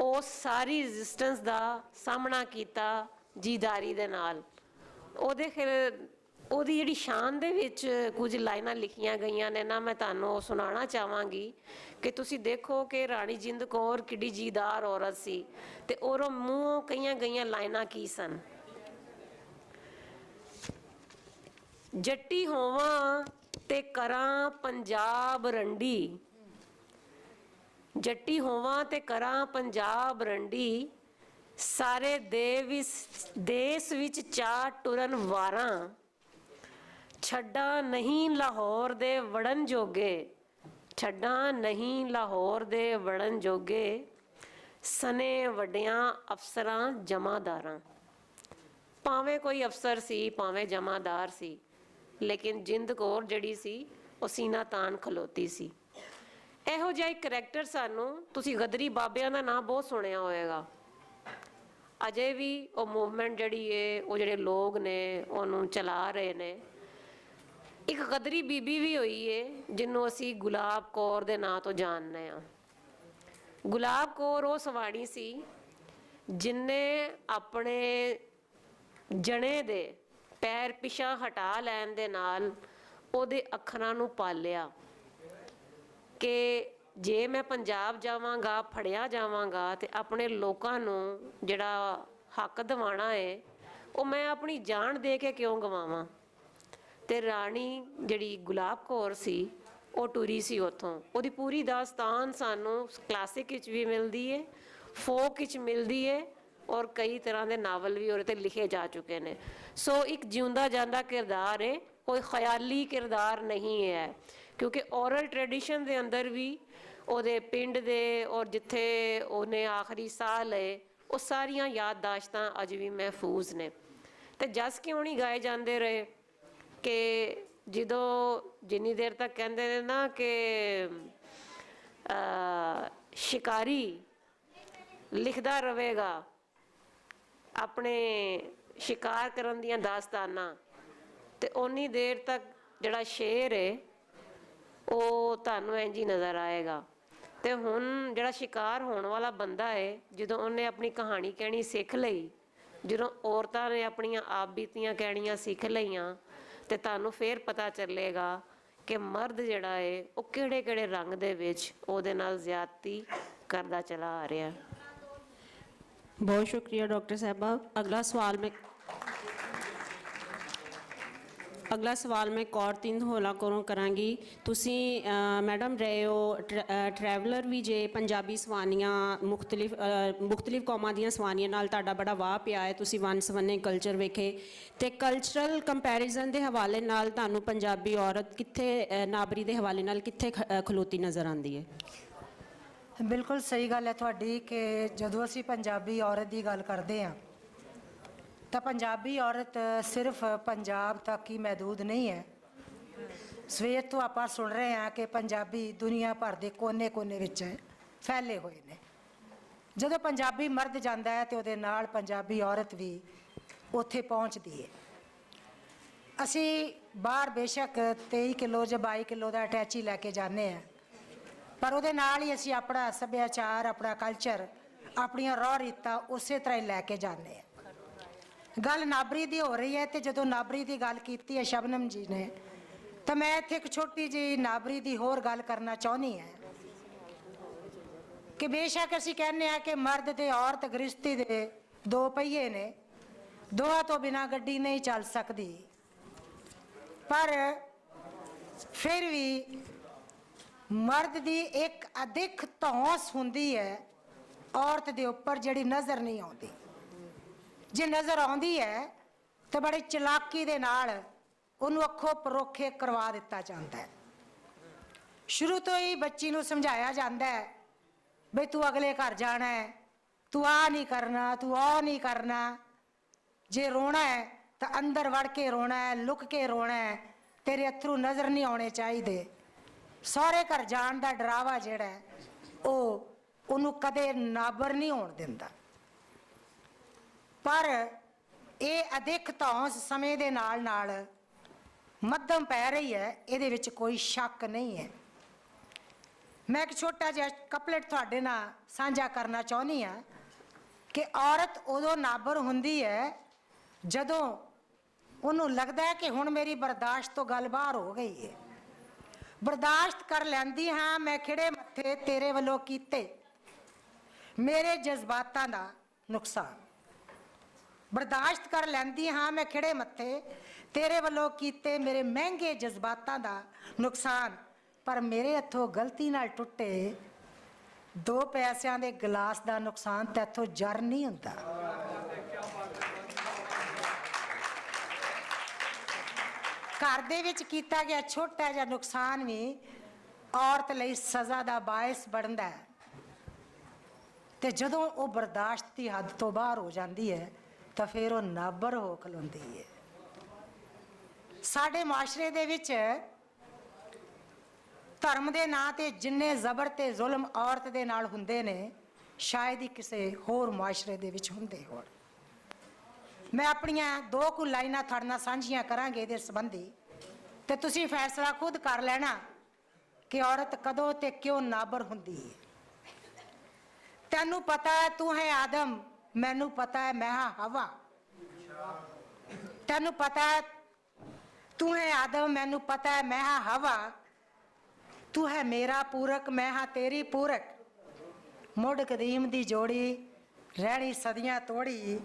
ਉਹ ਸਾਰੀ ਰੈਜ਼ਿਸਟੈਂਸ ਦਾ ਸਾਹਮਣਾ ਕੀਤਾ ਜੀਦਾਰੀ ਦੇ ਨਾਲ। ਉਹਦੀ ਜਿਹੜੀ ਸ਼ਾਨ ਦੇ ਵਿੱਚ ਕੁਝ ਲਾਈਨਾਂ ਲਿਖੀਆਂ ਗਈਆਂ ਨੇ ਨਾ, ਮੈਂ ਤੁਹਾਨੂੰ ਉਹ ਸੁਣਾਉਣਾ ਚਾਹਾਂਗੀ ਕਿ ਤੁਸੀਂ ਦੇਖੋ ਕਿ ਰਾਣੀ ਜਿੰਦ ਕੌਰ ਕਿੱਡੀ ਜੀਦਾਰ ਔਰਤ ਸੀ ਤੇ ਉਹਦੇ ਮੂੰਹੋਂ ਕਈਆਂ ਗਈਆਂ ਲਾਈਨਾਂ ਕੀ ਸਨ। ਜੱਟੀ ਹੋਵਾਂ ਤੇ ਕਰਾਂ ਪੰਜਾਬ ਰੰਡੀ, ਜੱਟੀ ਹੋਵਾਂ ਤੇ ਕਰਾਂ ਪੰਜਾਬ ਰੰਡੀ, ਸਾਰੇ ਦੇਸ ਵਿੱਚ ਚਾ ਟੁਰਨ ਵਾਰਾਂ, ਛੱਡਾਂ ਨਹੀਂ ਲਾਹੌਰ ਦੇ ਵੜਨ ਜੋਗੇ, ਛੱਡਾਂ ਨਹੀਂ ਲਾਹੌਰ ਦੇ ਵੜਨ ਜੋਗੇ, ਸਨੇ ਵੱਡਿਆਂ ਅਫਸਰਾਂ ਜਮਾਦਾਰਾਂ। ਭਾਵੇਂ ਕੋਈ ਅਫਸਰ ਸੀ, ਭਾਵੇਂ ਜਮਾਦਾਰ ਸੀ, ਲੇਕਿਨ ਜਿੰਦ ਕੌਰ ਜਿਹੜੀ ਸੀ ਉਹ ਸੀਨਾ ਤਾਨ ਖਲੋਤੀ ਸੀ। ਇਹੋ ਜਿਹਾ ਇੱਕ ਕਰੈਕਟਰ ਸਾਨੂੰ, ਤੁਸੀਂ ਗਦਰੀ ਬਾਬਿਆਂ ਦਾ ਨਾਂ ਬਹੁਤ ਸੁਣਿਆ ਹੋਏਗਾ। ਅਜੇ ਵੀ ਉਹ ਮੂਵਮੈਂਟ ਜਿਹੜੀ ਹੈ, ਉਹ ਜਿਹੜੇ ਲੋਕ ਨੇ ਉਹਨੂੰ ਚਲਾ ਰਹੇ ਨੇ। ਇੱਕ ਗਦਰੀ ਬੀਬੀ ਵੀ ਹੋਈ ਹੈ ਜਿਹਨੂੰ ਅਸੀਂ ਗੁਲਾਬ ਕੌਰ ਦੇ ਨਾਂ ਤੋਂ ਜਾਣਦੇ ਹਾਂ। ਗੁਲਾਬ ਕੌਰ ਉਹ ਸਵਾਣੀ ਸੀ ਜਿਨਨੇ ਆਪਣੇ ਜਣੇ ਦੇ ਪੈਰ ਪਿਛਾ ਹਟਾ ਲੈਣ ਦੇ ਨਾਲ ਉਹਦੇ ਅੱਖਰਾਂ ਨੂੰ ਪਾਲਿਆ ਕਿ ਜੇ ਮੈਂ ਪੰਜਾਬ ਜਾਵਾਂਗਾ, ਫੜਿਆ ਜਾਵਾਂਗਾ ਤੇ ਆਪਣੇ ਲੋਕਾਂ ਨੂੰ ਜਿਹੜਾ ਹੱਕ ਦਿਵਾਉਣਾ ਹੈ ਉਹ ਮੈਂ ਆਪਣੀ ਜਾਨ ਦੇ ਕੇ ਕਿਉਂ ਗਵਾਵਾਂ। ਤੇ ਰਾਣੀ ਜਿਹੜੀ ਗੁਲਾਬ ਕੌਰ ਸੀ ਉਹ ਟੁਰੀ ਸੀ ਉੱਥੋਂ। ਉਹਦੀ ਪੂਰੀ ਦਾਸਤਾਨ ਸਾਨੂੰ ਕਲਾਸਿਕ ਵਿੱਚ ਵੀ ਮਿਲਦੀ ਹੈ, ਫੋਕ ਵਿੱਚ ਮਿਲਦੀ ਹੈ, ਔਰ ਕਈ ਤਰ੍ਹਾਂ ਦੇ ਨਾਵਲ ਵੀ ਉਹਦੇ 'ਤੇ ਲਿਖੇ ਜਾ ਚੁੱਕੇ ਨੇ। ਸੋ ਇੱਕ ਜਿਉਂਦਾ ਜਾਂਦਾ ਕਿਰਦਾਰ ਹੈ, ਕੋਈ ਖਿਆਲੀ ਕਿਰਦਾਰ ਨਹੀਂ ਹੈ, ਕਿਉਂਕਿ ਔਰਲ ਟ੍ਰੈਡੀਸ਼ਨ ਦੇ ਅੰਦਰ ਵੀ ਉਹਦੇ ਪਿੰਡ ਦੇ ਔਰ ਜਿੱਥੇ ਉਹਨੇ ਆਖਰੀ ਸਾਹ ਲਏ ਉਹ ਸਾਰੀਆਂ ਯਾਦਦਾਸ਼ਤਾਂ ਅੱਜ ਵੀ ਮਹਿਫੂਜ਼ ਨੇ। ਤੇ ਜਸ ਕਿਉਂ ਨਹੀਂ ਗਾਏ ਜਾਂਦੇ ਰਹੇ ਕਿ ਜਦੋਂ ਜਿੰਨੀ ਦੇਰ ਤੱਕ ਕਹਿੰਦੇ ਨੇ ਨਾ ਕਿ ਸ਼ਿਕਾਰੀ ਲਿਖਦਾ ਰਹੇਗਾ ਆਪਣੇ ਸ਼ਿਕਾਰ ਕਰਨ ਦੀਆਂ ਦਾਸਤਾਨਾਂ, ਤੇ ਓਨੀ ਦੇਰ ਤੱਕ ਜਿਹੜਾ ਸ਼ੇਰ ਹੈ ਉਹ ਤੁਹਾਨੂੰ ਇੰਝ ਹੀ ਨਜ਼ਰ ਆਏਗਾ। ਤੇ ਹੁਣ ਜਿਹੜਾ ਸ਼ਿਕਾਰ ਹੋਣ ਵਾਲਾ ਬੰਦਾ ਹੈ, ਜਦੋਂ ਉਹਨੇ ਆਪਣੀ ਕਹਾਣੀ ਕਹਿਣੀ ਸਿੱਖ ਲਈ, ਜਦੋਂ ਔਰਤਾਂ ਨੇ ਆਪਣੀਆਂ ਆਪ ਬੀਤੀਆਂ ਕਹਿਣੀਆਂ ਸਿੱਖ ਲਈਆਂ, ਤੇ ਤੁਹਾਨੂੰ ਫੇਰ ਪਤਾ ਚੱਲੇਗਾ ਕਿ ਮਰਦ ਜਿਹੜਾ ਹੈ ਉਹ ਕਿਹੜੇ ਕਿਹੜੇ ਰੰਗ ਦੇ ਵਿੱਚ ਉਹਦੇ ਨਾਲ ਜ਼ਿਆਦਤੀ ਕਰਦਾ ਚਲਾ ਆ ਰਿਹਾ। बहुत शुक्रिया डॉक्टर साहबा। अगला सवाल मैं कौर तिंद होला कोलों करांगी। तुसी मैडम रहे हो ट्रैवलर भी जे पंजाबी सवानियां मुख्तलिफ कौमां दियां सवानियां नाल तुहाडा बड़ा वाह पिया है, तुसी वन सवन्ने कल्चर वेखे ते कल्चरल कंपैरिजन दे हवाले नाल तुहानू पंजाबी औरत कित्थे नाबरी दे हवाले नाल कित्थे खलोती नज़र आंदी है? बिल्कुल सही गल है तुहाडी कि जदों असीं पंजाबी औरत की गल करते हैं तो पंजाबी औरत सिर्फ पंजाब तक ही महदूद नहीं है। सवेर तो आप सुन रहे हैं कि पंजाबी दुनिया भर के कोने कोने विच फैले हुए हैं। जदों पंजाबी मर्द जाता है तो उहदे नाल पंजाबी औरत भी उत्थे पहुँचती है। असी बाहर बेशक 23 किलो या 22 किलो का अटैची लैके जाने हैं, पर ਉਹਦੇ ਨਾਲ ਹੀ ਅਸੀਂ ਆਪਣਾ ਸੱਭਿਆਚਾਰ, ਆਪਣਾ ਕਲਚਰ, ਆਪਣੀਆਂ ਰੌਹ ਰੀਤਾਂ ਉਸੇ ਤਰ੍ਹਾਂ ਹੀ ਲੈ ਕੇ ਜਾਂਦੇ ਹਾਂ। ਗੱਲ ਨਾਬਰੀ ਦੀ ਹੋ ਰਹੀ ਹੈ ਤੇ ਜਦੋਂ ਨਾਬਰੀ ਦੀ ਗੱਲ ਕੀਤੀ ਹੈ ਸ਼ਬਨਮ ਜੀ ਨੇ, ਤਾਂ ਮੈਂ ਇੱਥੇ ਇੱਕ ਛੋਟੀ ਜਿਹੀ ਨਾਬਰੀ ਦੀ ਹੋਰ ਗੱਲ ਕਰਨਾ ਚਾਹੁੰਦੀ ਹਾਂ ਕਿ ਬੇਸ਼ੱਕ ਅਸੀਂ ਕਹਿੰਦੇ ਹਾਂ ਕਿ ਮਰਦ ਤੇ ਔਰਤ ਗ੍ਰਿਸ਼ਤੀ ਦੇ ਦੋ ਪਹੀਏ ਨੇ, ਦੋਹਾਂ ਤੋਂ ਬਿਨਾਂ ਗੱਡੀ ਨਹੀਂ ਚੱਲ ਸਕਦੀ, ਪਰ ਫਿਰ ਵੀ मर्द की एक अधिक धौंस होंदी है औरत के उपर जिहड़ी नज़र नहीं आती। जे नज़र आती है तो बड़ी चलाकी दे नाल उन्होंने अखों परोखे करवा दिता जाता है। शुरू तो ही बच्ची नूं समझाया जाता है बई तू अगले घर जाना है, तू आ नहीं करना, तू आ नहीं करना, ਜੇ ਰੋਣਾ ਹੈ ਤਾਂ ਅੰਦਰ ਵੜ ਕੇ ਰੋਣਾ ਹੈ, ਲੁਕ ਕੇ ਰੋਣਾ ਹੈ। ਤੇਰੇ ਅਥਰੂ ਨਜ਼ਰ ਨਹੀਂ ਆਉਣੇ ਚਾਹੀਦੇ। ਸਹੁਰੇ ਘਰ ਜਾਣ ਦਾ ਡਰਾਵਾ ਜਿਹੜਾ ਹੈ, ਉਹਨੂੰ ਕਦੇ ਨਾਬਰ ਨਹੀਂ ਹੋਣ ਦਿੰਦਾ। ਪਰ ਇਹ ਅਦਿੱਖ ਧੌਂਸ ਸਮੇਂ ਦੇ ਨਾਲ ਨਾਲ ਮੱਧਮ ਪੈ ਰਹੀ ਹੈ, ਇਹਦੇ ਵਿੱਚ ਕੋਈ ਸ਼ੱਕ ਨਹੀਂ ਹੈ। ਮੈਂ ਇੱਕ ਛੋਟਾ ਜਿਹਾ ਕਪਲੇਟ ਤੁਹਾਡੇ ਨਾਲ ਸਾਂਝਾ ਕਰਨਾ ਚਾਹੁੰਦੀ ਹਾਂ ਕਿ ਔਰਤ ਉਦੋਂ ਨਾਬਰ ਹੁੰਦੀ ਹੈ ਜਦੋਂ ਉਹਨੂੰ ਲੱਗਦਾ ਹੈ ਕਿ ਹੁਣ ਮੇਰੀ ਬਰਦਾਸ਼ਤ ਤੋਂ ਗੱਲ ਬਾਹਰ ਹੋ ਗਈ ਹੈ। ਬਰਦਾਸ਼ਤ ਕਰ ਲੈਂਦੀ ਹਾਂ ਮੈਂ ਖਿੜੇ ਮੱਥੇ ਤੇਰੇ ਵੱਲੋਂ ਕੀਤੇ ਮੇਰੇ ਜਜ਼ਬਾਤਾਂ ਦਾ ਨੁਕਸਾਨ। ਬਰਦਾਸ਼ਤ ਕਰ ਲੈਂਦੀ ਹਾਂ ਮੈਂ ਖਿੜੇ ਮੱਥੇ ਤੇਰੇ ਵੱਲੋਂ ਕੀਤੇ ਮੇਰੇ ਮਹਿੰਗੇ ਜਜ਼ਬਾਤਾਂ ਦਾ ਨੁਕਸਾਨ। ਪਰ ਮੇਰੇ ਹੱਥੋਂ ਗਲਤੀ ਨਾਲ ਟੁੱਟੇ 2 ਪੈਸਿਆਂ ਦੇ ਗਲਾਸ ਦਾ ਨੁਕਸਾਨ ਤੇ ਹੱਥੋਂ ਜਰ ਨਹੀਂ ਹੁੰਦਾ। ਘਰ ਦੇ ਵਿੱਚ ਕੀਤਾ ਗਿਆ ਛੋਟਾ ਜਿਹਾ ਨੁਕਸਾਨ ਵੀ ਔਰਤ ਲਈ ਸਜ਼ਾ ਦਾ ਬਾਇਸ ਬਣਦਾ ਹੈ। ਤੇ ਜਦੋਂ ਉਹ ਬਰਦਾਸ਼ਤ ਦੀ ਹੱਦ ਤੋਂ ਬਾਹਰ ਹੋ ਜਾਂਦੀ ਹੈ ਤਾਂ ਫਿਰ ਉਹ ਨਾਬਰ ਹੋ ਖਲੋਂਦੀ ਹੈ। ਸਾਡੇ ਮੁਆਸ਼ਰੇ ਦੇ ਵਿੱਚ ਧਰਮ ਦੇ ਨਾਂ ਤੇ ਜਿੰਨੇ ਜ਼ਬਰ ਤੇ ਜ਼ੁਲਮ ਔਰਤ ਦੇ ਨਾਲ ਹੁੰਦੇ ਨੇ, ਸ਼ਾਇਦ ਹੀ ਕਿਸੇ ਹੋਰ ਮੁਆਸ਼ਰੇ ਦੇ ਵਿੱਚ ਹੁੰਦੇ ਹੋਣ। ਮੈਂ ਆਪਣੀਆਂ 2 ਕੁ ਲਾਈਨਾਂ ਤੁਹਾਡੇ ਨਾਲ ਸਾਂਝੀਆਂ ਕਰਾਂਗੇ ਇਹਦੇ ਸੰਬੰਧੀ, ਤੇ ਤੁਸੀਂ ਫੈਸਲਾ ਖੁਦ ਕਰ ਲੈਣਾ ਕਿ ਔਰਤ ਕਦੋਂ ਤੇ ਕਿਉਂ ਨਾਬਰ ਹੁੰਦੀ ਹੈ। ਤੈਨੂੰ ਪਤਾ ਹੈ ਤੂੰ ਹੈ ਆਦਮ, ਮੈਨੂੰ ਪਤਾ ਹੈ ਮੈਂ ਹਾਂ ਹਵਾ। ਤੈਨੂੰ ਪਤਾ ਹੈ ਤੂੰ ਹੈ ਆਦਮ, ਮੈਨੂੰ ਪਤਾ ਹੈ ਮੈਂ ਹਾਂ ਹਵਾ। ਤੂੰ ਹੈ ਮੇਰਾ ਪੂਰਕ, ਮੈਂ ਹਾਂ ਤੇਰੀ ਪੂਰਕ। ਮੁੱਢ ਕਦੀਮ ਦੀ ਜੋੜੀ ਰਹਿਣੀ ਸਦੀਆਂ ਤੋੜੀ।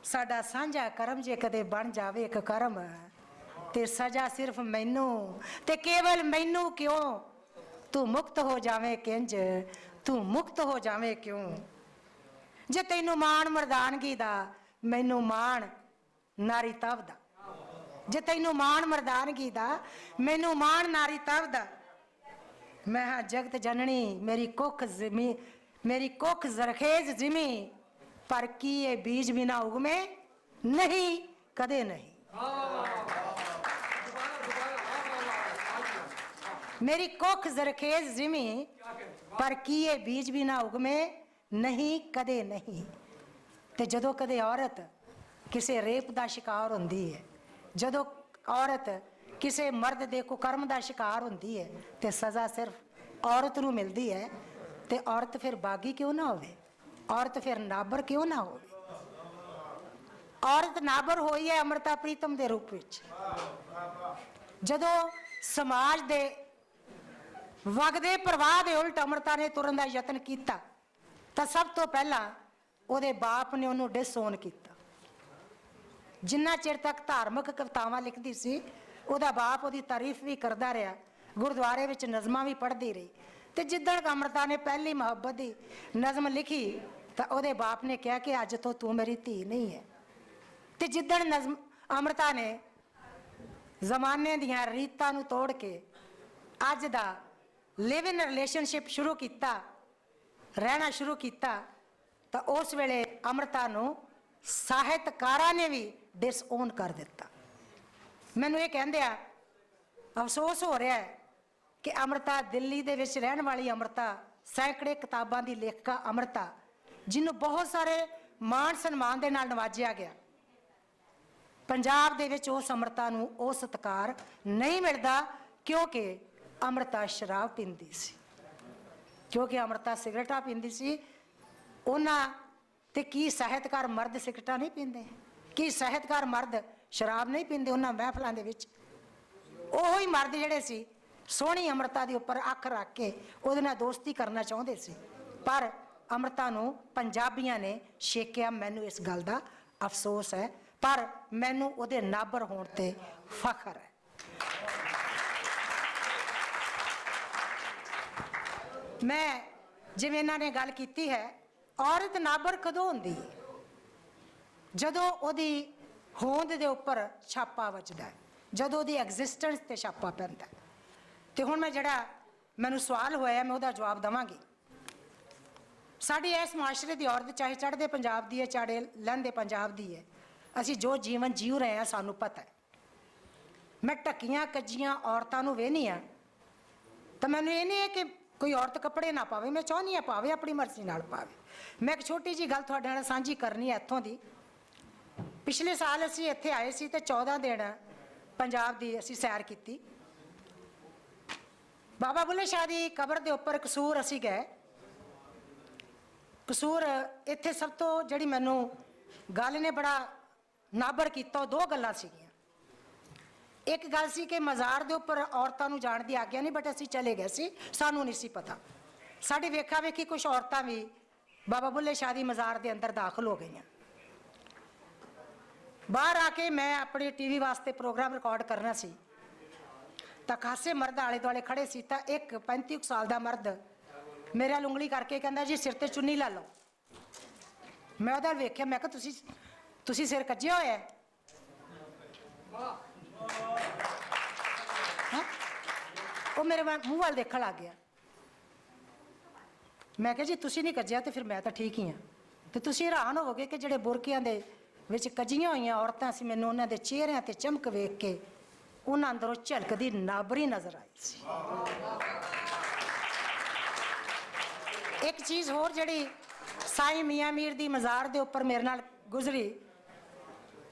ਸਾਡਾ ਸਾਂਝਾ ਕਰਮ ਜੇ ਕਦੇ ਬਣ ਜਾਵੇ ਇੱਕ ਕਰਮ, ਤੇ ਸਜ਼ਾ ਸਿਰਫ ਮੈਨੂੰ ਤੇ ਕੇਵਲ ਮੈਨੂੰ ਕਿਉਂ। ਤੂੰ ਮੁਕਤ ਹੋ ਜਾਵੇਂ ਕਿੰਜ, ਤੂੰ ਮੁਕਤ ਹੋ ਜਾਵੇਂ ਕਿਉਂ। ਜੇ ਤੈਨੂੰ ਮਾਣ ਮਰਦਾਨਗੀ ਦਾ, ਮੈਨੂੰ ਮਾਣ ਨਾਰੀ ਤਵ ਦਾ। ਜੇ ਤੈਨੂੰ ਮਾਣ ਮਰਦਾਨਗੀ ਦਾ, ਮੈਨੂੰ ਮਾਣ ਨਾਰੀ ਤਵ ਦਾ। ਮੈਂ ਹਾਂ ਜਗਤ ਜਨਨੀ, ਮੇਰੀ ਕੁੱਖ ਜ਼ਰਖੇਜ਼ ਜ਼ਿਮੀ। ਪਰ ਕੀ ਇਹ ਬੀਜ ਬਿਨਾ ਉਗਮੇ ਨਹੀਂ, ਕਦੇ ਨਹੀਂ। ਮੇਰੀ ਕੁੱਖ ਜ਼ਰਖੇਜ਼ ਜ਼ਿਮੀ, ਪਰ ਕੀ ਇਹ ਬੀਜ ਬਿਨਾ ਉਗਮੇ ਨਹੀਂ, ਕਦੇ ਨਹੀਂ। ਤੇ ਜਦੋਂ ਕਦੇ ਔਰਤ ਕਿਸੇ ਰੇਪ ਦਾ ਸ਼ਿਕਾਰ ਹੁੰਦੀ ਹੈ, ਜਦੋਂ ਔਰਤ ਕਿਸੇ ਮਰਦ ਦੇ ਕੁਕਰਮ ਦਾ ਸ਼ਿਕਾਰ ਹੁੰਦੀ ਹੈ, ਤੇ ਸਜ਼ਾ ਸਿਰਫ ਔਰਤ ਨੂੰ ਮਿਲਦੀ ਹੈ। ਤੇ ਔਰਤ ਫਿਰ ਬਾਗੀ ਕਿਉਂ ਨਾ ਹੋਵੇ, ਔਰਤ ਫਿਰ ਨਾਬਰ ਕਿਉਂ ਨਾ ਹੋਵੇ। ਔਰਤ ਨਾਬਰ ਹੋਈ ਹੈ ਅੰਮ੍ਰਿਤਾ ਪ੍ਰੀਤਮ ਦੇ ਰੂਪ ਵਿੱਚ। ਜਦੋਂ ਸਮਾਜ ਦੇ ਵਗਦੇ ਪ੍ਰਵਾਹ ਦੇ ਉਲਟ ਅੰਮ੍ਰਿਤਾ ਨੇ ਤੁਰਨ ਦਾ ਯਤਨ ਕੀਤਾ, ਤਾਂ ਸਭ ਤੋਂ ਪਹਿਲਾਂ ਉਹਦੇ ਬਾਪ ਨੇ ਉਹਨੂੰ ਡਿਸਓਨ ਕੀਤਾ। ਜਿੰਨਾ ਚਿਰ ਤੱਕ ਧਾਰਮਿਕ ਕਵਿਤਾਵਾਂ ਲਿਖਦੀ ਸੀ, ਉਹਦਾ ਬਾਪ ਉਹਦੀ ਤਾਰੀਫ ਵੀ ਕਰਦਾ ਰਿਹਾ, ਗੁਰਦੁਆਰੇ ਵਿੱਚ ਨਜ਼ਮਾਂ ਵੀ ਪੜ੍ਹਦੀ ਰਹੀ। ਤੇ ਜਿੱਦਣ ਅੰਮ੍ਰਿਤਾ ਨੇ ਪਹਿਲੀ ਮੁਹੱਬਤ ਦੀ ਨਜ਼ਮ ਲਿਖੀ, ਤਾਂ ਉਹਦੇ ਬਾਪ ਨੇ ਕਿਹਾ ਕਿ ਅੱਜ ਤੋਂ ਤੂੰ ਮੇਰੀ ਧੀ ਨਹੀਂ ਹੈ। ਤੇ ਜਿੱਦਣ ਅੰਮ੍ਰਿਤਾ ਨੇ ਜ਼ਮਾਨੇ ਦੀਆਂ ਰੀਤਾਂ ਨੂੰ ਤੋੜ ਕੇ ਅੱਜ ਦਾ ਲਿਵ ਇਨ ਰਿਲੇਸ਼ਨਸ਼ਿਪ ਸ਼ੁਰੂ ਕੀਤਾ, ਰਹਿਣਾ ਸ਼ੁਰੂ ਕੀਤਾ, ਤਾਂ ਉਸ ਵੇਲੇ ਅੰਮ੍ਰਿਤਾ ਨੂੰ ਸਾਹਿਤਕਾਰਾਂ ਨੇ ਵੀ ਡਿਸਓਨ ਕਰ ਦਿੱਤਾ। ਮੈਨੂੰ ਇਹ ਕਹਿੰਦਿਆਂ ਅਫਸੋਸ ਹੋ ਰਿਹਾ ਹੈ ਕਿ ਅੰਮ੍ਰਿਤਾ, ਦਿੱਲੀ ਦੇ ਵਿੱਚ ਰਹਿਣ ਵਾਲੀ ਅੰਮ੍ਰਿਤਾ, ਸੈਂਕੜੇ ਕਿਤਾਬਾਂ ਦੀ ਲੇਖਕਾ ਅੰਮ੍ਰਿਤਾ, ਜਿਹਨੂੰ ਬਹੁਤ ਸਾਰੇ ਮਾਣ ਸਨਮਾਨ ਦੇ ਨਾਲ ਨਵਾਜਿਆ ਗਿਆ, ਪੰਜਾਬ ਦੇ ਵਿੱਚ ਉਸ ਅੰਮ੍ਰਿਤਾ ਨੂੰ ਉਹ ਸਤਿਕਾਰ ਨਹੀਂ ਮਿਲਦਾ, ਕਿਉਂਕਿ ਅੰਮ੍ਰਿਤਾ ਸ਼ਰਾਬ ਪੀਂਦੀ ਸੀ, ਕਿਉਂਕਿ ਅੰਮ੍ਰਿਤਾ ਸਿਗਰਟਾਂ ਪੀਂਦੀ ਸੀ। ਉਹਨਾਂ ਤੇ ਕੀ ਸਾਹਿਤਕਾਰ ਮਰਦ ਸਿਗਰਟਾਂ ਨਹੀਂ ਪੀਂਦੇ? ਕੀ ਸਾਹਿਤਕਾਰ ਮਰਦ ਸ਼ਰਾਬ ਨਹੀਂ ਪੀਂਦੇ ਉਹਨਾਂ ਮਹਿਫਲਾਂ ਦੇ ਵਿੱਚ? ਉਹੋ ਹੀ ਮਰਦ ਜਿਹੜੇ ਸੀ ਸੋਹਣੀ ਅੰਮ੍ਰਿਤਾ ਦੇ ਉੱਪਰ ਅੱਖ ਰੱਖ ਕੇ ਉਹਦੇ ਨਾਲ ਦੋਸਤੀ ਕਰਨਾ ਚਾਹੁੰਦੇ ਸੀ, ਪਰ ਅੰਮ੍ਰਿਤਾ ਨੂੰ ਪੰਜਾਬੀਆਂ ਨੇ ਛੇਕਿਆ। ਮੈਨੂੰ ਇਸ ਗੱਲ ਦਾ ਅਫਸੋਸ ਹੈ, ਪਰ ਮੈਨੂੰ ਉਹਦੇ ਨਾਬਰ ਹੋਣ ਤੇ ਫਖਰ ਹੈ। ਮੈਂ ਜਿਵੇਂ ਇਹਨਾਂ ਨੇ ਗੱਲ ਕੀਤੀ ਹੈ, ਔਰਤ ਨਾਬਰ ਕਦੋਂ ਹੁੰਦੀ ਹੈ? ਜਦੋਂ ਉਹਦੀ ਹੋਂਦ ਦੇ ਉੱਪਰ ਛਾਪਾ ਵੱਜਦਾ ਹੈ, ਜਦੋਂ ਉਹਦੀ ਐਗਜ਼ਿਸਟੈਂਸ ਤੇ ਛਾਪਾ ਪੈਂਦਾ। ਤੇ ਹੁਣ ਮੈਂ ਜਿਹੜਾ ਮੈਨੂੰ ਸਵਾਲ ਹੋਇਆ ਮੈਂ ਉਹਦਾ ਜਵਾਬ ਦੇਵਾਂਗੀ। ਸਾਡੀ ਇਸ ਮੁਆਸ਼ਰੇ ਦੀ ਔਰਤ ਚਾਹੇ ਚੜ੍ਹਦੇ ਪੰਜਾਬ ਦੀ ਹੈ, ਚਾਹੇ ਲਹਿੰਦੇ ਪੰਜਾਬ ਦੀ ਹੈ, ਅਸੀਂ ਜੋ ਜੀਵਨ ਜੀਉ ਰਹੇ ਹਾਂ ਸਾਨੂੰ ਪਤਾ ਹੈ। ਮੈਂ ਢੱਕੀਆਂ ਕੱਜੀਆਂ ਔਰਤਾਂ ਨੂੰ ਵੇਹਨੀ ਆ ਤਾਂ ਮੈਨੂੰ ਇਹ ਨਹੀਂ ਹੈ ਕਿ ਕੋਈ ਔਰਤ ਕੱਪੜੇ ਨਾ ਪਾਵੇ, ਮੈਂ ਚਾਹੁੰਦੀ ਹਾਂ ਪਾਵੇ, ਆਪਣੀ ਮਰਜ਼ੀ ਨਾਲ ਪਾਵੇ। ਮੈਂ ਇੱਕ ਛੋਟੀ ਜਿਹੀ ਗੱਲ ਤੁਹਾਡੇ ਨਾਲ ਸਾਂਝੀ ਕਰਨੀ ਹੈ ਇੱਥੋਂ ਦੀ। ਪਿਛਲੇ ਸਾਲ ਅਸੀਂ ਇੱਥੇ ਆਏ ਸੀ ਤੇ 14 ਦਿਨ ਪੰਜਾਬ ਦੀ ਅਸੀਂ ਸੈਰ ਕੀਤੀ। ਬਾਬਾ ਬੁੱਲੇ ਸ਼ਾਹ ਦੀ ਕਬਰ ਦੇ ਉੱਪਰ ਕਸੂਰ ਅਸੀਂ ਗਏ। ਕਸੂਰ ਇੱਥੇ ਸਭ ਤੋਂ ਜਿਹੜੀ ਮੈਨੂੰ ਗੱਲ ਨੇ ਬੜਾ ਨਾਬਰ ਕੀਤਾ, ਉਹ ਦੋ ਗੱਲਾਂ ਸੀਗੀਆਂ। ਇੱਕ ਗੱਲ ਸੀ ਕਿ ਮਜ਼ਾਰ ਦੇ ਉੱਪਰ ਔਰਤਾਂ ਨੂੰ ਜਾਣ ਦੀ ਆਗਿਆ ਨਹੀਂ, ਬਟ ਅਸੀਂ ਚਲੇ ਗਏ ਸੀ, ਸਾਨੂੰ ਨਹੀਂ ਸੀ ਪਤਾ। ਸਾਡੀ ਵੇਖਾ ਵੇਖੀ ਕੁਝ ਔਰਤਾਂ ਵੀ ਬਾਬਾ ਬੁੱਲੇ ਸ਼ਾਹ ਦੀ ਮਜ਼ਾਰ ਦੇ ਅੰਦਰ ਦਾਖਲ ਹੋ ਗਈਆਂ। ਬਾਹਰ ਆ ਕੇ ਮੈਂ ਆਪਣੇ ਟੀਵੀ ਵਾਸਤੇ ਪ੍ਰੋਗਰਾਮ ਰਿਕਾਰਡ ਕਰਨਾ ਸੀ ਤਾਂ ਖਾਸੇ ਮਰਦ ਆਲੇ ਦੁਆਲੇ ਖੜੇ ਸੀ ਤਾਂ ਇੱਕ 35 ਸਾਲ ਦਾ ਮਰਦ ਮੇਰੇ ਨਾਲ ਉਂਗਲੀ ਕਰਕੇ ਕਹਿੰਦਾ ਜੀ ਸਿਰ ਤੇ ਚੁੰਨੀ ਲਾ ਲਓ। ਮੈਂ ਉਹਦਾ ਵੇਖਿਆ, ਮੈਂ ਕਿਹਾ ਤੁਸੀਂ ਸਿਰ ਕੱਜਿਆ ਹੋਇਆ ਹੈ? ਹੈਂ? ਉਹ ਮੇਰੇ ਮੂੰਹ ਵੱਲ ਦੇਖਣ ਲੱਗ ਗਿਆ। ਮੈਂ ਕਿਹਾ ਜੀ ਤੁਸੀਂ ਨਹੀਂ ਕੱਜਿਆ ਤੇ ਫਿਰ ਮੈਂ ਤਾਂ ਠੀਕ ਹੀ ਹਾਂ। ਤੇ ਤੁਸੀਂ ਹੈਰਾਨ ਹੋਵੋਗੇ ਕਿ ਜਿਹੜੇ ਬੁਰਕਿਆਂ ਦੇ ਵਿੱਚ ਕੱਜੀਆਂ ਹੋਈਆਂ ਔਰਤਾਂ ਸੀ, ਮੈਨੂੰ ਉਹਨਾਂ ਦੇ ਚਿਹਰਿਆਂ ਤੇ ਚਮਕ ਵੇਖ ਕੇ ਉਹਨਾਂ ਅੰਦਰੋਂ ਝਲਕਦੀ ਨਾਬਰੀ ਨਜ਼ਰ ਆਈ ਸੀ। ਇੱਕ ਚੀਜ਼ ਹੋਰ ਜਿਹੜੀ ਸਾਈਂ ਮੀਆਂ ਮੀਰ ਦੀ ਮਜ਼ਾਰ ਦੇ ਉੱਪਰ ਮੇਰੇ ਨਾਲ ਗੁਜ਼ਰੀ,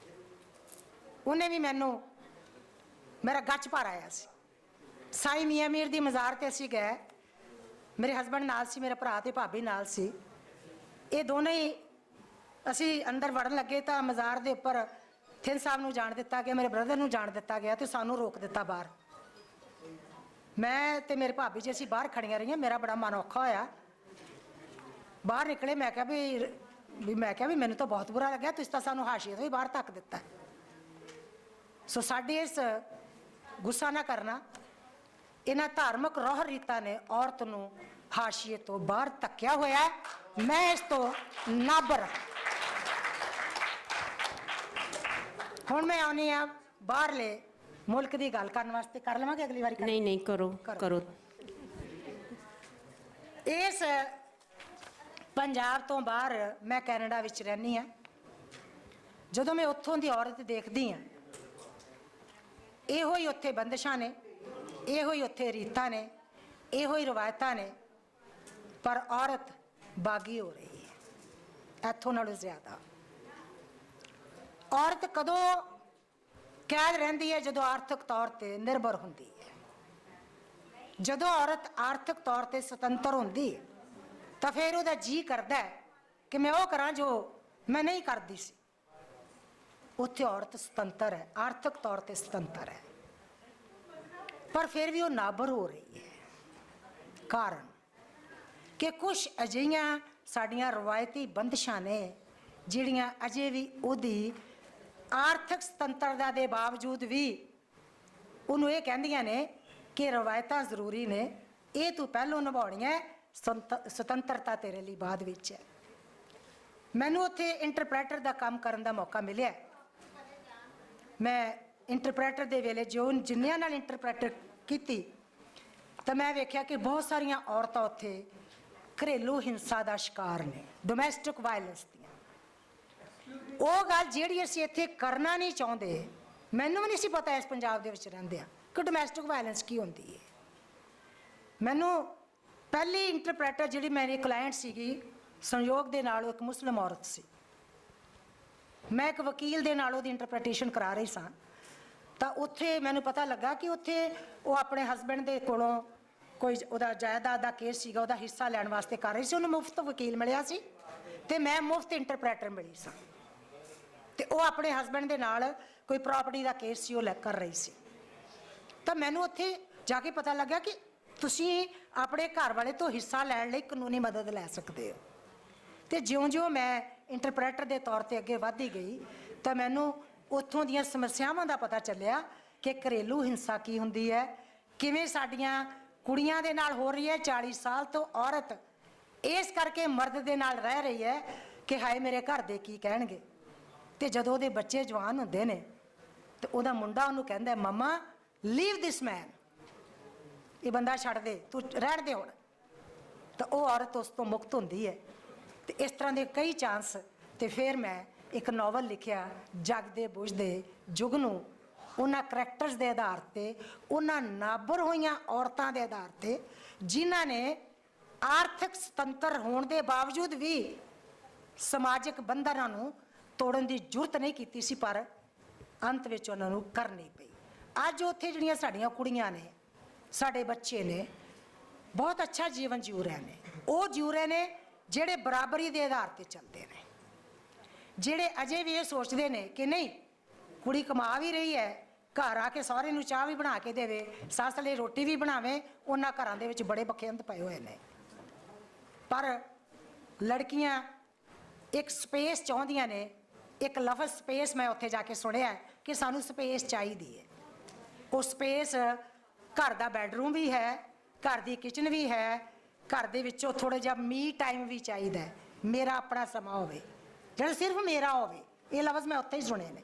ਉਹਨੇ ਵੀ ਮੈਨੂੰ ਮੇਰਾ ਗੱਚ ਭਰ ਆਇਆ ਸੀ। ਸਾਈਂ ਮੀਆਂ ਮੀਰ ਦੀ ਮਜ਼ਾਰ ਤੇ ਅਸੀਂ ਗਏ, ਮੇਰੇ ਹਸਬੈਂਡ ਨਾਲ ਸੀ, ਮੇਰਾ ਭਰਾ ਤੇ ਭਾਬੀ ਨਾਲ ਸੀ। ਇਹ ਦੋਨੇ ਹੀ ਅਸੀਂ ਅੰਦਰ ਵੜਨ ਲੱਗੇ ਤਾਂ ਮਜ਼ਾਰ ਦੇ ਉੱਪਰ ਥਿੰਦ ਸਾਹਿਬ ਨੂੰ ਜਾਣ ਦਿੱਤਾ ਗਿਆ, ਮੇਰੇ ਬ੍ਰਦਰ ਨੂੰ ਜਾਣ ਦਿੱਤਾ ਗਿਆ ਤੇ ਸਾਨੂੰ ਰੋਕ ਦਿੱਤਾ ਬਾਹਰ। ਮੈਂ ਤੇ ਮੇਰੇ ਭਾਬੀ ਜੀ ਅਸੀਂ ਬਾਹਰ ਖੜੀਆਂ ਰਹੀਆਂ। ਮੇਰਾ ਬੜਾ ਮਨ ਔਖਾ ਹੋਇਆ। ਬਾਹਰ ਨਿਕਲੇ, ਮੈਂ ਕਿਹਾ ਵੀ ਮੈਨੂੰ ਤਾਂ ਬਹੁਤ ਬੁਰਾ ਲੱਗਿਆ, ਤੁਸੀਂ ਤਾਂ ਸਾਨੂੰ ਹਾਸ਼ੀਏ ਤੋਂ ਹੀ ਬਾਹਰ ਧੱਕ ਦਿੱਤਾ। ਸੋ ਸਾਡੀ ਇਸ ਗੁੱਸਾ ਨਾ ਕਰਨਾ, ਇਹਨਾਂ ਧਾਰਮਿਕ ਰੋਹ ਰੀਤਾਂ ਨੇ ਔਰਤ ਨੂੰ ਹਾਸ਼ੀਏ ਤੋਂ ਬਾਹਰ ਧੱਕਿਆ ਹੋਇਆ। ਮੈਂ ਇਸ ਤੋਂ ਨਾਬਰ। ਹੁਣ ਮੈਂ ਆਉਣੀ ਆ ਬਾਹਰਲੇ ਮੁਲਕ ਦੀ ਗੱਲ ਕਰਨ ਵਾਸਤੇ। ਕਰ ਲਵਾਂਗੇ ਅਗਲੀ ਵਾਰੀ? ਨਹੀਂ ਕਰੋ। ਇਸ ਪੰਜਾਬ ਤੋਂ ਬਾਹਰ ਮੈਂ ਕੈਨੇਡਾ ਵਿੱਚ ਰਹਿੰਦੀ ਹਾਂ। ਜਦੋਂ ਮੈਂ ਉੱਥੋਂ ਦੀ ਔਰਤ ਦੇਖਦੀ ਹਾਂ, ਇਹੋ ਹੀ ਉੱਥੇ ਬੰਦਿਸ਼ਾਂ ਨੇ, ਇਹੋ ਹੀ ਉੱਥੇ ਰੀਤਾਂ ਨੇ, ਇਹੋ ਹੀ ਰਵਾਇਤਾਂ ਨੇ, ਪਰ ਔਰਤ ਬਾਗੀ ਹੋ ਰਹੀ ਹੈ ਇੱਥੋਂ ਨਾਲੋਂ ਜ਼ਿਆਦਾ। ਔਰਤ ਕਦੋਂ ਕੈਦ ਰਹਿੰਦੀ ਹੈ? ਜਦੋਂ ਆਰਥਿਕ ਤੌਰ ਤੇ ਨਿਰਭਰ ਹੁੰਦੀ ਹੈ। ਜਦੋਂ ਔਰਤ ਆਰਥਿਕ ਤੌਰ ਤੇ ਸੁਤੰਤਰ ਹੁੰਦੀ ਹੈ ਤਾਂ ਫਿਰ ਉਹਦਾ ਜੀ ਕਰਦਾ ਹੈ ਕਿ ਮੈਂ ਉਹ ਕਰਾਂ ਜੋ ਮੈਂ ਨਹੀਂ ਕਰਦੀ ਸੀ। ਉੱਥੇ ਔਰਤ ਸੁਤੰਤਰ ਹੈ, ਆਰਥਿਕ ਤੌਰ ਤੇ ਸੁਤੰਤਰ ਹੈ, ਪਰ ਫਿਰ ਵੀ ਉਹ ਨਾਬਰ ਹੋ ਰਹੀ ਹੈ। ਕਾਰਨ ਕਿ ਕੁਝ ਅਜਿਹੀਆਂ ਸਾਡੀਆਂ ਰਵਾਇਤੀ ਬੰਦਿਸ਼ਾਂ ਨੇ ਜਿਹੜੀਆਂ ਅਜੇ ਵੀ ਉਹਦੀ ਆਰਥਿਕ ਸੁਤੰਤਰਤਾ ਦੇ ਬਾਵਜੂਦ ਵੀ ਉਹਨੂੰ ਇਹ ਕਹਿੰਦੀਆਂ ਨੇ ਕਿ ਰਵਾਇਤਾਂ ਜ਼ਰੂਰੀ ਨੇ, ਇਹ ਤੂੰ ਪਹਿਲੋਂ ਨਿਭਾਉਣੀਆਂ, ਸੁਤੰਤਰਤਾ ਤੇਰੇ ਲਈ ਬਾਅਦ ਵਿੱਚ ਹੈ। ਮੈਨੂੰ ਉੱਥੇ ਇੰਟਰਪ੍ਰੈਟਰ ਦਾ ਕੰਮ ਕਰਨ ਦਾ ਮੌਕਾ ਮਿਲਿਆ। ਮੈਂ ਇੰਟਰਪ੍ਰੈਟਰ ਦੇ ਵੇਲੇ ਜਿੰਨਿਆਂ ਨਾਲ ਇੰਟਰਪ੍ਰੈਟਰ ਕੀਤੀ ਤਾਂ ਮੈਂ ਵੇਖਿਆ ਕਿ ਬਹੁਤ ਸਾਰੀਆਂ ਔਰਤਾਂ ਉੱਥੇ ਘਰੇਲੂ ਹਿੰਸਾ ਦਾ ਸ਼ਿਕਾਰ ਨੇ, ਡੋਮੈਸਟਿਕ ਵਾਇਲੈਂਸ ਦੀਆਂ। ਉਹ ਗੱਲ ਜਿਹੜੀ ਅਸੀਂ ਇੱਥੇ ਕਰਨਾ ਨਹੀਂ ਚਾਹੁੰਦੇ, ਮੈਨੂੰ ਵੀ ਨਹੀਂ ਸੀ ਪਤਾ ਇਸ ਪੰਜਾਬ ਦੇ ਵਿੱਚ ਰਹਿੰਦੇ ਆ ਕਿ ਡੋਮੈਸਟਿਕ ਵਾਇਲੈਂਸ ਕੀ ਹੁੰਦੀ ਹੈ। ਮੈਨੂੰ ਪਹਿਲੀ ਇੰਟਰਪ੍ਰੈਟਰ ਜਿਹੜੀ ਮੇਰੀ ਕਲਾਇੰਟ ਸੀਗੀ, ਸੰਯੋਗ ਦੇ ਨਾਲ ਉਹ ਇੱਕ ਮੁਸਲਿਮ ਔਰਤ ਸੀ। ਮੈਂ ਇੱਕ ਵਕੀਲ ਦੇ ਨਾਲ ਉਹਦੀ ਇੰਟਰਪ੍ਰੀਟੇਸ਼ਨ ਕਰਾ ਰਹੀ ਸਾਂ ਤਾਂ ਉੱਥੇ ਮੈਨੂੰ ਪਤਾ ਲੱਗਾ ਕਿ ਉੱਥੇ ਉਹ ਆਪਣੇ ਹਸਬੈਂਡ ਦੇ ਕੋਲੋਂ ਕੋਈ ਉਹਦਾ ਜਾਇਦਾਦ ਦਾ ਕੇਸ ਸੀਗਾ, ਉਹਦਾ ਹਿੱਸਾ ਲੈਣ ਵਾਸਤੇ ਕਰ ਰਹੀ ਸੀ। ਉਹਨੂੰ ਮੁਫਤ ਵਕੀਲ ਮਿਲਿਆ ਸੀ ਤੇ ਮੈਂ ਮੁਫਤ ਇੰਟਰਪ੍ਰੈਟਰ ਮਿਲੀ ਸਾਂ ਤੇ ਉਹ ਆਪਣੇ ਹਸਬੈਂਡ ਦੇ ਨਾਲ ਕੋਈ ਪ੍ਰਾਪਰਟੀ ਦਾ ਕੇਸ ਸੀ, ਉਹ ਕਰ ਰਹੀ ਸੀ। ਤਾਂ ਮੈਨੂੰ ਉੱਥੇ ਜਾ ਕੇ ਪਤਾ ਲੱਗਾ ਕਿ ਤੁਸੀਂ ਆਪਣੇ ਘਰ ਵਾਲੇ ਤੋਂ ਹਿੱਸਾ ਲੈਣ ਲਈ ਕਾਨੂੰਨੀ ਮਦਦ ਲੈ ਸਕਦੇ ਹੋ। ਤੇ ਜਿਉਂ-ਜਿਉਂ ਮੈਂ ਇੰਟਰਪ੍ਰੈਟਰ ਦੇ ਤੌਰ ਤੇ ਅੱਗੇ ਵਧਦੀ ਗਈ ਤਾਂ ਮੈਨੂੰ ਉੱਥੋਂ ਦੀਆਂ ਸਮੱਸਿਆਵਾਂ ਦਾ ਪਤਾ ਚੱਲਿਆ ਕਿ ਘਰੇਲੂ ਹਿੰਸਾ ਕੀ ਹੁੰਦੀ ਹੈ, ਕਿਵੇਂ ਸਾਡੀਆਂ ਕੁੜੀਆਂ ਦੇ ਨਾਲ ਹੋ ਰਹੀ ਹੈ। 40 ਸਾਲ ਤੋਂ ਔਰਤ ਇਸ ਕਰਕੇ ਮਰਦ ਦੇ ਨਾਲ ਰਹਿ ਰਹੀ ਹੈ ਕਿ ਹਾਏ ਮੇਰੇ ਘਰ ਦੇ ਕੀ ਕਹਿਣਗੇ। ਤੇ ਜਦੋਂ ਉਹਦੇ ਬੱਚੇ ਜਵਾਨ ਹੁੰਦੇ ਨੇ ਤੇ ਉਹਦਾ ਮੁੰਡਾ ਉਹਨੂੰ ਕਹਿੰਦਾ, ਮਮਾ ਲੀਵ ਦਿਸ ਮੈਨ, ਇਹ ਬੰਦਾ ਛੱਡ ਦੇ, ਤੂੰ ਰਹਿਣ ਦੇ ਹੁਣ। ਤਾਂ ਉਹ ਔਰਤ ਉਸ ਤੋਂ ਮੁਕਤ ਹੁੰਦੀ ਹੈ। ਤੇ ਇਸ ਤਰ੍ਹਾਂ ਦੇ ਕਈ ਚਾਂਸ। ਤੇ ਫਿਰ ਮੈਂ ਇੱਕ ਨਾਵਲ ਲਿਖਿਆ ਜਗਦੇ ਬੁਝਦੇ ਯੁੱਗ ਨੂੰ ਉਹਨਾਂ ਕਰੈਕਟਰਸ ਦੇ ਆਧਾਰ ਤੇ, ਉਹਨਾਂ ਨਾਬਰ ਹੋਈਆਂ ਔਰਤਾਂ ਦੇ ਆਧਾਰ ਤੇ ਜਿਨ੍ਹਾਂ ਨੇ ਆਰਥਿਕ ਸੁਤੰਤਰ ਹੋਣ ਦੇ ਬਾਵਜੂਦ ਵੀ ਸਮਾਜਿਕ ਬੰਧਨਾਂ ਨੂੰ ਤੋੜਨ ਦੀ ਜ਼ਰੂਰਤ ਨਹੀਂ ਕੀਤੀ ਸੀ, ਪਰ ਅੰਤ ਵਿੱਚ ਉਹਨਾਂ ਨੂੰ ਕਰਨੀ ਪਈ। ਅੱਜ ਉੱਥੇ ਜਿਹੜੀਆਂ ਸਾਡੀਆਂ ਕੁੜੀਆਂ ਨੇ, ਸਾਡੇ ਬੱਚੇ ਨੇ, ਬਹੁਤ ਅੱਛਾ ਜੀਵਨ ਜਿਉ ਰਹੇ ਨੇ। ਉਹ ਜਿਉ ਰਹੇ ਨੇ ਜਿਹੜੇ ਬਰਾਬਰੀ ਦੇ ਆਧਾਰ ਤੇ ਚੱਲਦੇ ਨੇ, ਜਿਹੜੇ ਅਜੇ ਵੀ ਇਹ ਸੋਚਦੇ ਨੇ ਕਿ ਨਹੀਂ ਕੁੜੀ ਕਮਾ ਵੀ ਰਹੀ ਹੈ, ਘਰ ਆ ਕੇ ਸਹੁਰੇ ਨੂੰ ਚਾਹ ਵੀ ਬਣਾ ਕੇ ਦੇਵੇ, ਸੱਸ ਲਈ ਰੋਟੀ ਵੀ ਬਣਾਵੇ। ਉਹਨਾਂ ਘਰਾਂ ਦੇ ਵਿੱਚ ਬੜੇ ਬਖਿੰਦ ਪਏ ਹੋਏ ਨੇ। ਪਰ ਲੜਕੀਆਂ ਇੱਕ ਸਪੇਸ ਚਾਹੁੰਦੀਆਂ ਨੇ। ਇੱਕ ਲਫ਼ਜ਼ ਸਪੇਸ ਮੈਂ ਉੱਥੇ ਜਾ ਕੇ ਸੁਣਿਆ ਕਿ ਸਾਨੂੰ ਸਪੇਸ ਚਾਹੀਦੀ ਹੈ। ਉਹ ਸਪੇਸ ਘਰ ਦਾ ਬੈਡਰੂਮ ਵੀ ਹੈ, ਘਰ ਦੀ ਕਿਚਨ ਵੀ ਹੈ, ਘਰ ਦੇ ਵਿੱਚੋਂ ਥੋੜ੍ਹਾ ਜਿਹਾ ਮੀ ਟਾਈਮ ਵੀ ਚਾਹੀਦਾ ਹੈ, ਮੇਰਾ ਆਪਣਾ ਸਮਾਂ ਹੋਵੇ ਜਿਹੜਾ ਸਿਰਫ ਮੇਰਾ ਹੋਵੇ। ਇਹ ਲਫ਼ਜ਼ ਮੈਂ ਉੱਥੇ ਹੀ ਸੁਣੇ ਨੇ।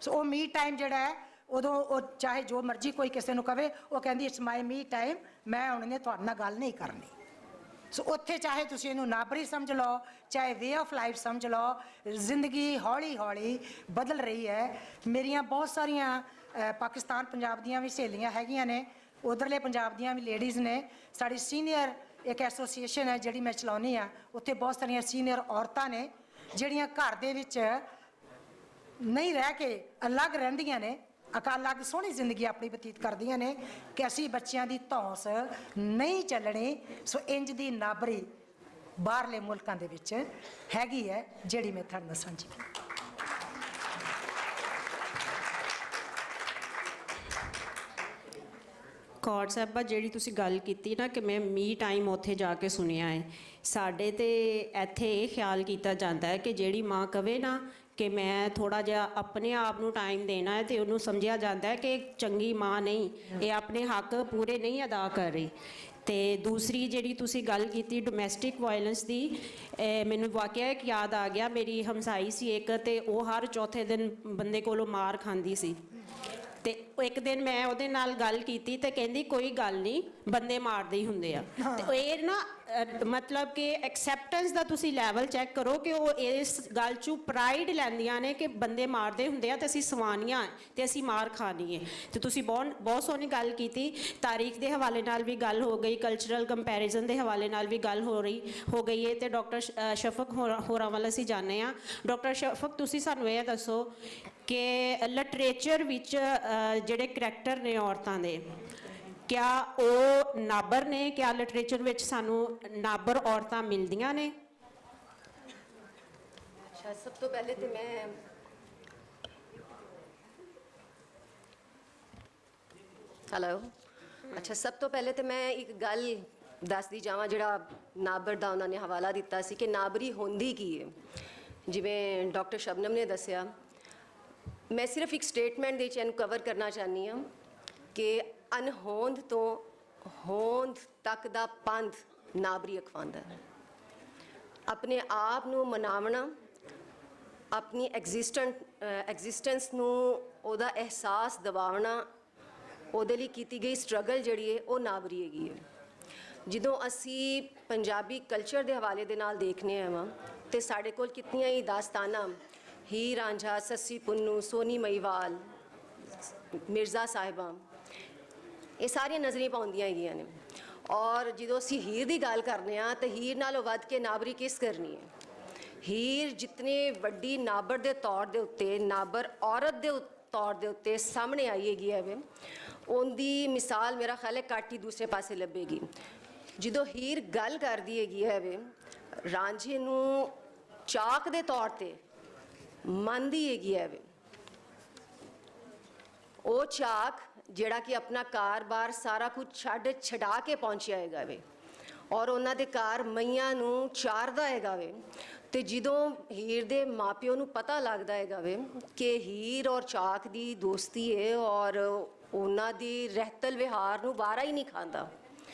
ਸੋ ਉਹ ਮੀ ਟਾਈਮ ਜਿਹੜਾ ਹੈ, ਉਦੋਂ ਉਹ ਚਾਹੇ ਜੋ ਮਰਜ਼ੀ ਕੋਈ ਕਿਸੇ ਨੂੰ ਕਵੇ, ਉਹ ਕਹਿੰਦੀ ਇਟਸ ਮਾਈ ਮੀ ਟਾਈਮ, ਮੈਂ ਹੁਣ ਨੇ ਤੁਹਾਡੇ ਨਾਲ ਗੱਲ ਨਹੀਂ ਕਰਨੀ। ਸੋ ਉੱਥੇ ਚਾਹੇ ਤੁਸੀਂ ਇਹਨੂੰ ਨਾਬਰੀ ਸਮਝ ਲਓ, ਚਾਹੇ ਵੇ ਆਫ ਲਾਈਫ ਸਮਝ ਲਓ, ਜ਼ਿੰਦਗੀ ਹੌਲੀ ਹੌਲੀ ਬਦਲ ਰਹੀ ਹੈ। ਮੇਰੀਆਂ ਬਹੁਤ ਸਾਰੀਆਂ ਪਾਕਿਸਤਾਨ ਪੰਜਾਬ ਦੀਆਂ ਵੀ ਸਹੇਲੀਆਂ ਹੈਗੀਆਂ ਨੇ, ਉਧਰਲੇ ਪੰਜਾਬ ਦੀਆਂ ਵੀ ਲੇਡੀਜ਼ ਨੇ। ਸਾਡੀ ਸੀਨੀਅਰ ਇੱਕ ਐਸੋਸੀਏਸ਼ਨ ਹੈ ਜਿਹੜੀ ਮੈਂ ਚਲਾਉਂਦੀ ਹਾਂ, ਉੱਥੇ ਬਹੁਤ ਸਾਰੀਆਂ ਸੀਨੀਅਰ ਔਰਤਾਂ ਨੇ ਜਿਹੜੀਆਂ ਘਰ ਦੇ ਵਿੱਚ ਨਹੀਂ ਰਹਿ ਕੇ ਅਲੱਗ ਰਹਿੰਦੀਆਂ ਨੇ, ਅਲੱਗ ਸੋਹਣੀ ਜ਼ਿੰਦਗੀ ਆਪਣੀ ਬਤੀਤ ਕਰਦੀਆਂ ਨੇ ਕਿ ਅਸੀਂ ਬੱਚਿਆਂ ਦੀ ਧੌਂਸ ਨਹੀਂ ਚੱਲਣੀ। ਸੋ ਇੰਜ ਦੀ ਨਾਬਰੀ ਬਾਹਰਲੇ ਮੁਲਕਾਂ ਦੇ ਵਿੱਚ ਹੈਗੀ ਹੈ, ਜਿਹੜੀ ਮੈਂ ਤੁਹਾਡੇ ਨਾਲ ਸਾਂਝੀ ਕੀਤੀ। ਕੌਰ ਸਾਹਿਬਾ, ਜਿਹੜੀ ਤੁਸੀਂ ਗੱਲ ਕੀਤੀ ਨਾ ਕਿ ਮੈਂ ਮੀ ਟਾਈਮ ਉੱਥੇ ਜਾ ਕੇ ਸੁਣਿਆ ਹੈ, ਸਾਡੇ ਤੇ ਇੱਥੇ ਇਹ ਖਿਆਲ ਕੀਤਾ ਜਾਂਦਾ ਹੈ ਕਿ ਜਿਹੜੀ ਮਾਂ ਕਵੇ ਨਾ ਕਿ ਮੈਂ ਥੋੜਾ ਜਿਹਾ ਆਪਣੇ ਆਪ ਨੂੰ ਟਾਈਮ ਦੇਣਾ ਹੈ, ਤੇ ਉਹਨੂੰ ਸਮਝਿਆ ਜਾਂਦਾ ਹੈ ਕਿ ਚੰਗੀ ਮਾਂ ਨਹੀਂ, ਇਹ ਆਪਣੇ ਹੱਕ ਪੂਰੇ ਨਹੀਂ ਅਦਾ ਕਰ ਰਹੀ। ਤੇ ਦੂਸਰੀ ਜਿਹੜੀ ਤੁਸੀਂ ਗੱਲ ਕੀਤੀ ਡੋਮੈਸਟਿਕ ਵਾਇਲੈਂਸ ਦੀ, ਮੈਨੂੰ ਵਾਕਿਆ ਇੱਕ ਯਾਦ ਆ ਗਿਆ। ਮੇਰੀ ਹਮਸਾਈ ਸੀ ਇੱਕ, ਤੇ ਉਹ ਹਰ ਚੌਥੇ ਦਿਨ ਬੰਦੇ ਕੋਲੋਂ ਮਾਰ ਖਾਂਦੀ ਸੀ। ਤੇ ਇੱਕ ਦਿਨ ਮੈਂ ਉਹਦੇ ਨਾਲ ਗੱਲ ਕੀਤੀ ਤੇ ਕਹਿੰਦੀ ਕੋਈ ਗੱਲ ਨਹੀਂ, ਬੰਦੇ ਮਾਰਦੇ ਹੀ ਹੁੰਦੇ ਆ। ਤੇ ਇਹ ਨਾ ਮਤਲਬ ਕਿ ਐਕਸੈਪਟੈਂਸ ਦਾ ਤੁਸੀਂ ਲੈਵਲ ਚੈੱਕ ਕਰੋ ਕਿ ਉਹ ਇਸ ਗੱਲ 'ਚੋਂ ਪ੍ਰਾਈਡ ਲੈਂਦੀਆਂ ਨੇ ਕਿ ਬੰਦੇ ਮਾਰਦੇ ਹੁੰਦੇ ਆ ਤੇ ਅਸੀਂ ਸਵਾਨੀਆਂ ਤੇ ਅਸੀਂ ਮਾਰ ਖਾਣੀ ਹੈ। ਤੇ ਤੁਸੀਂ ਬਹੁਤ ਸੋਹਣੀ ਗੱਲ ਕੀਤੀ। ਤਾਰੀਖ ਦੇ ਹਵਾਲੇ ਨਾਲ ਵੀ ਗੱਲ ਹੋ ਗਈ, ਕਲਚਰਲ ਕੰਪੈਰੀਜ਼ਨ ਦੇ ਹਵਾਲੇ ਨਾਲ ਵੀ ਗੱਲ ਹੋ ਗਈ ਹੈ। ਤੇ ਡਾਕਟਰ ਸ਼ਫਕ ਹੋਰਾਂ ਵੱਲ ਅਸੀਂ ਜਾਣਦੇ ਹਾਂ। ਡਾਕਟਰ ਸ਼ਫਕ, ਤੁਸੀਂ ਸਾਨੂੰ ਇਹ ਦੱਸੋ ਕਿ ਲਿਟਰੇਚਰ ਵਿੱਚ ਜਿਹੜੇ ਕਰੈਕਟਰ ਨੇ ਔਰਤਾਂ ਦੇ, ਕਿਆ ਉਹ ਨਾਬਰ ਨੇ? ਕਿਆ ਲਿਟਰੇਚਰ ਵਿੱਚ ਸਾਨੂੰ ਨਾਬਰ ਔਰਤਾਂ ਮਿਲਦੀਆਂ ਨੇ? ਅੱਛਾ, ਸਭ ਤੋਂ ਪਹਿਲੇ ਤੇ ਮੈਂ ਸਭ ਤੋਂ ਪਹਿਲੇ ਤੇ ਮੈਂ ਇੱਕ ਗੱਲ ਦੱਸਦੀ ਜਾਵਾਂ ਜਿਹੜਾ ਨਾਬਰ ਦਾ ਉਹਨਾਂ ਨੇ ਹਵਾਲਾ ਦਿੱਤਾ ਸੀ ਕਿ ਨਾਬਰੀ ਹੁੰਦੀ ਕੀ ਹੈ। ਜਿਵੇਂ ਡਾਕਟਰ ਸ਼ਬਨਮ ਨੇ ਦੱਸਿਆ, ਮੈਂ ਸਿਰਫ ਇੱਕ ਸਟੇਟਮੈਂਟ ਦੇ ਵਿੱਚ ਇਹਨੂੰ ਕਵਰ ਕਰਨਾ ਚਾਹੁੰਦੀ ਹਾਂ ਕਿ ਅਨਹੋਂਦ ਤੋਂ ਹੋਂਦ ਤੱਕ ਦਾ ਪੰਥ ਨਾਬਰੀ ਅਖਵਾਉਂਦਾ ਹੈ। ਆਪਣੇ ਆਪ ਨੂੰ ਮਨਾਵਣਾ, ਆਪਣੀ ਐਗਜ਼ਿਸਟੈਂਸ ਨੂੰ ਉਹਦਾ ਅਹਿਸਾਸ ਦਿਵਾਉਣਾ, ਉਹਦੇ ਲਈ ਕੀਤੀ ਗਈ ਸਟਰਗਲ ਜਿਹੜੀ ਹੈ ਉਹ ਨਾਬਰੀ ਹੈਗੀ ਹੈ। ਜਦੋਂ ਅਸੀਂ ਪੰਜਾਬੀ ਕਲਚਰ ਦੇ ਹਵਾਲੇ ਦੇ ਨਾਲ ਦੇਖਨੇ ਆਵਾਂ ਤੇ ਸਾਡੇ ਕੋਲ ਕਿਤਨੀਆਂ ਹੀ ਦਾਸਤਾਨਾਂ, ਹੀਰ ਰਾਂਝਾ, ਸੱਸੀ ਪੁੰਨੂ, ਸੋਨੀ ਮਹੀਵਾਲ, ਮਿਰਜ਼ਾ ਸਾਹਿਬਾਂ, ਇਹ ਸਾਰੀਆਂ ਨਜ਼ਰੀਆਂ ਪਾਉਂਦੀਆਂ ਹੈਗੀਆਂ ਨੇ। ਔਰ ਜਦੋਂ ਅਸੀਂ ਹੀਰ ਦੀ ਗੱਲ ਕਰਨੇ ਆ ਤਾਂ ਹੀਰ ਨਾਲੋਂ ਵੱਧ ਕੇ ਨਾਬਰੀ ਕਿਸ ਕਰਨੀ ਹੈ? ਹੀਰ ਜਿਤਨੇ ਵੱਡੀ ਨਾਬਰ ਦੇ ਤੌਰ ਦੇ ਉੱਤੇ, ਨਾਬਰ ਔਰਤ ਦੇ ਤੌਰ ਦੇ ਉੱਤੇ ਸਾਹਮਣੇ ਆਈ ਹੈਗੀ ਹੈ, ਉਹਦੀ ਮਿਸਾਲ ਮੇਰਾ ਖਿਆਲ ਹੈ ਘੱਟ ਹੀ ਦੂਸਰੇ ਪਾਸੇ ਲੱਭੇਗੀ। ਜਦੋਂ ਹੀਰ ਗੱਲ ਕਰਦੀ ਹੈਗੀ ਹੈ ਰਾਂਝੇ ਨੂੰ ਚਾਕ ਦੇ ਤੌਰ ਤੇ ਮੰਨਦੀ ਹੈਗੀ ਹੈ, ਉਹ ਚਾਕ ਜਿਹੜਾ ਕਿ ਆਪਣਾ ਕਾਰੋਬਾਰ ਸਾਰਾ ਕੁਝ ਛਡਾ ਕੇ ਪਹੁੰਚਿਆ ਹੈਗਾ ਔਰ ਉਹਨਾਂ ਦੇ ਘਰ ਮਈਆਂ ਨੂੰ ਚਾਰਦਾ ਹੈਗਾ ਤੇ ਜਦੋਂ ਹੀਰ ਦੇ ਮਾਪਿਓ ਨੂੰ ਪਤਾ ਲੱਗਦਾ ਹੈਗਾ ਕਿ ਹੀਰ ਔਰ ਚਾਕ ਦੀ ਦੋਸਤੀ ਹੈ ਔਰ ਉਹਨਾਂ ਦੀ ਰਹਿਤਲ ਵਿਹਾਰ ਨੂੰ ਬਾਹਰ ਹੀ ਨਹੀਂ ਖਾਂਦਾ,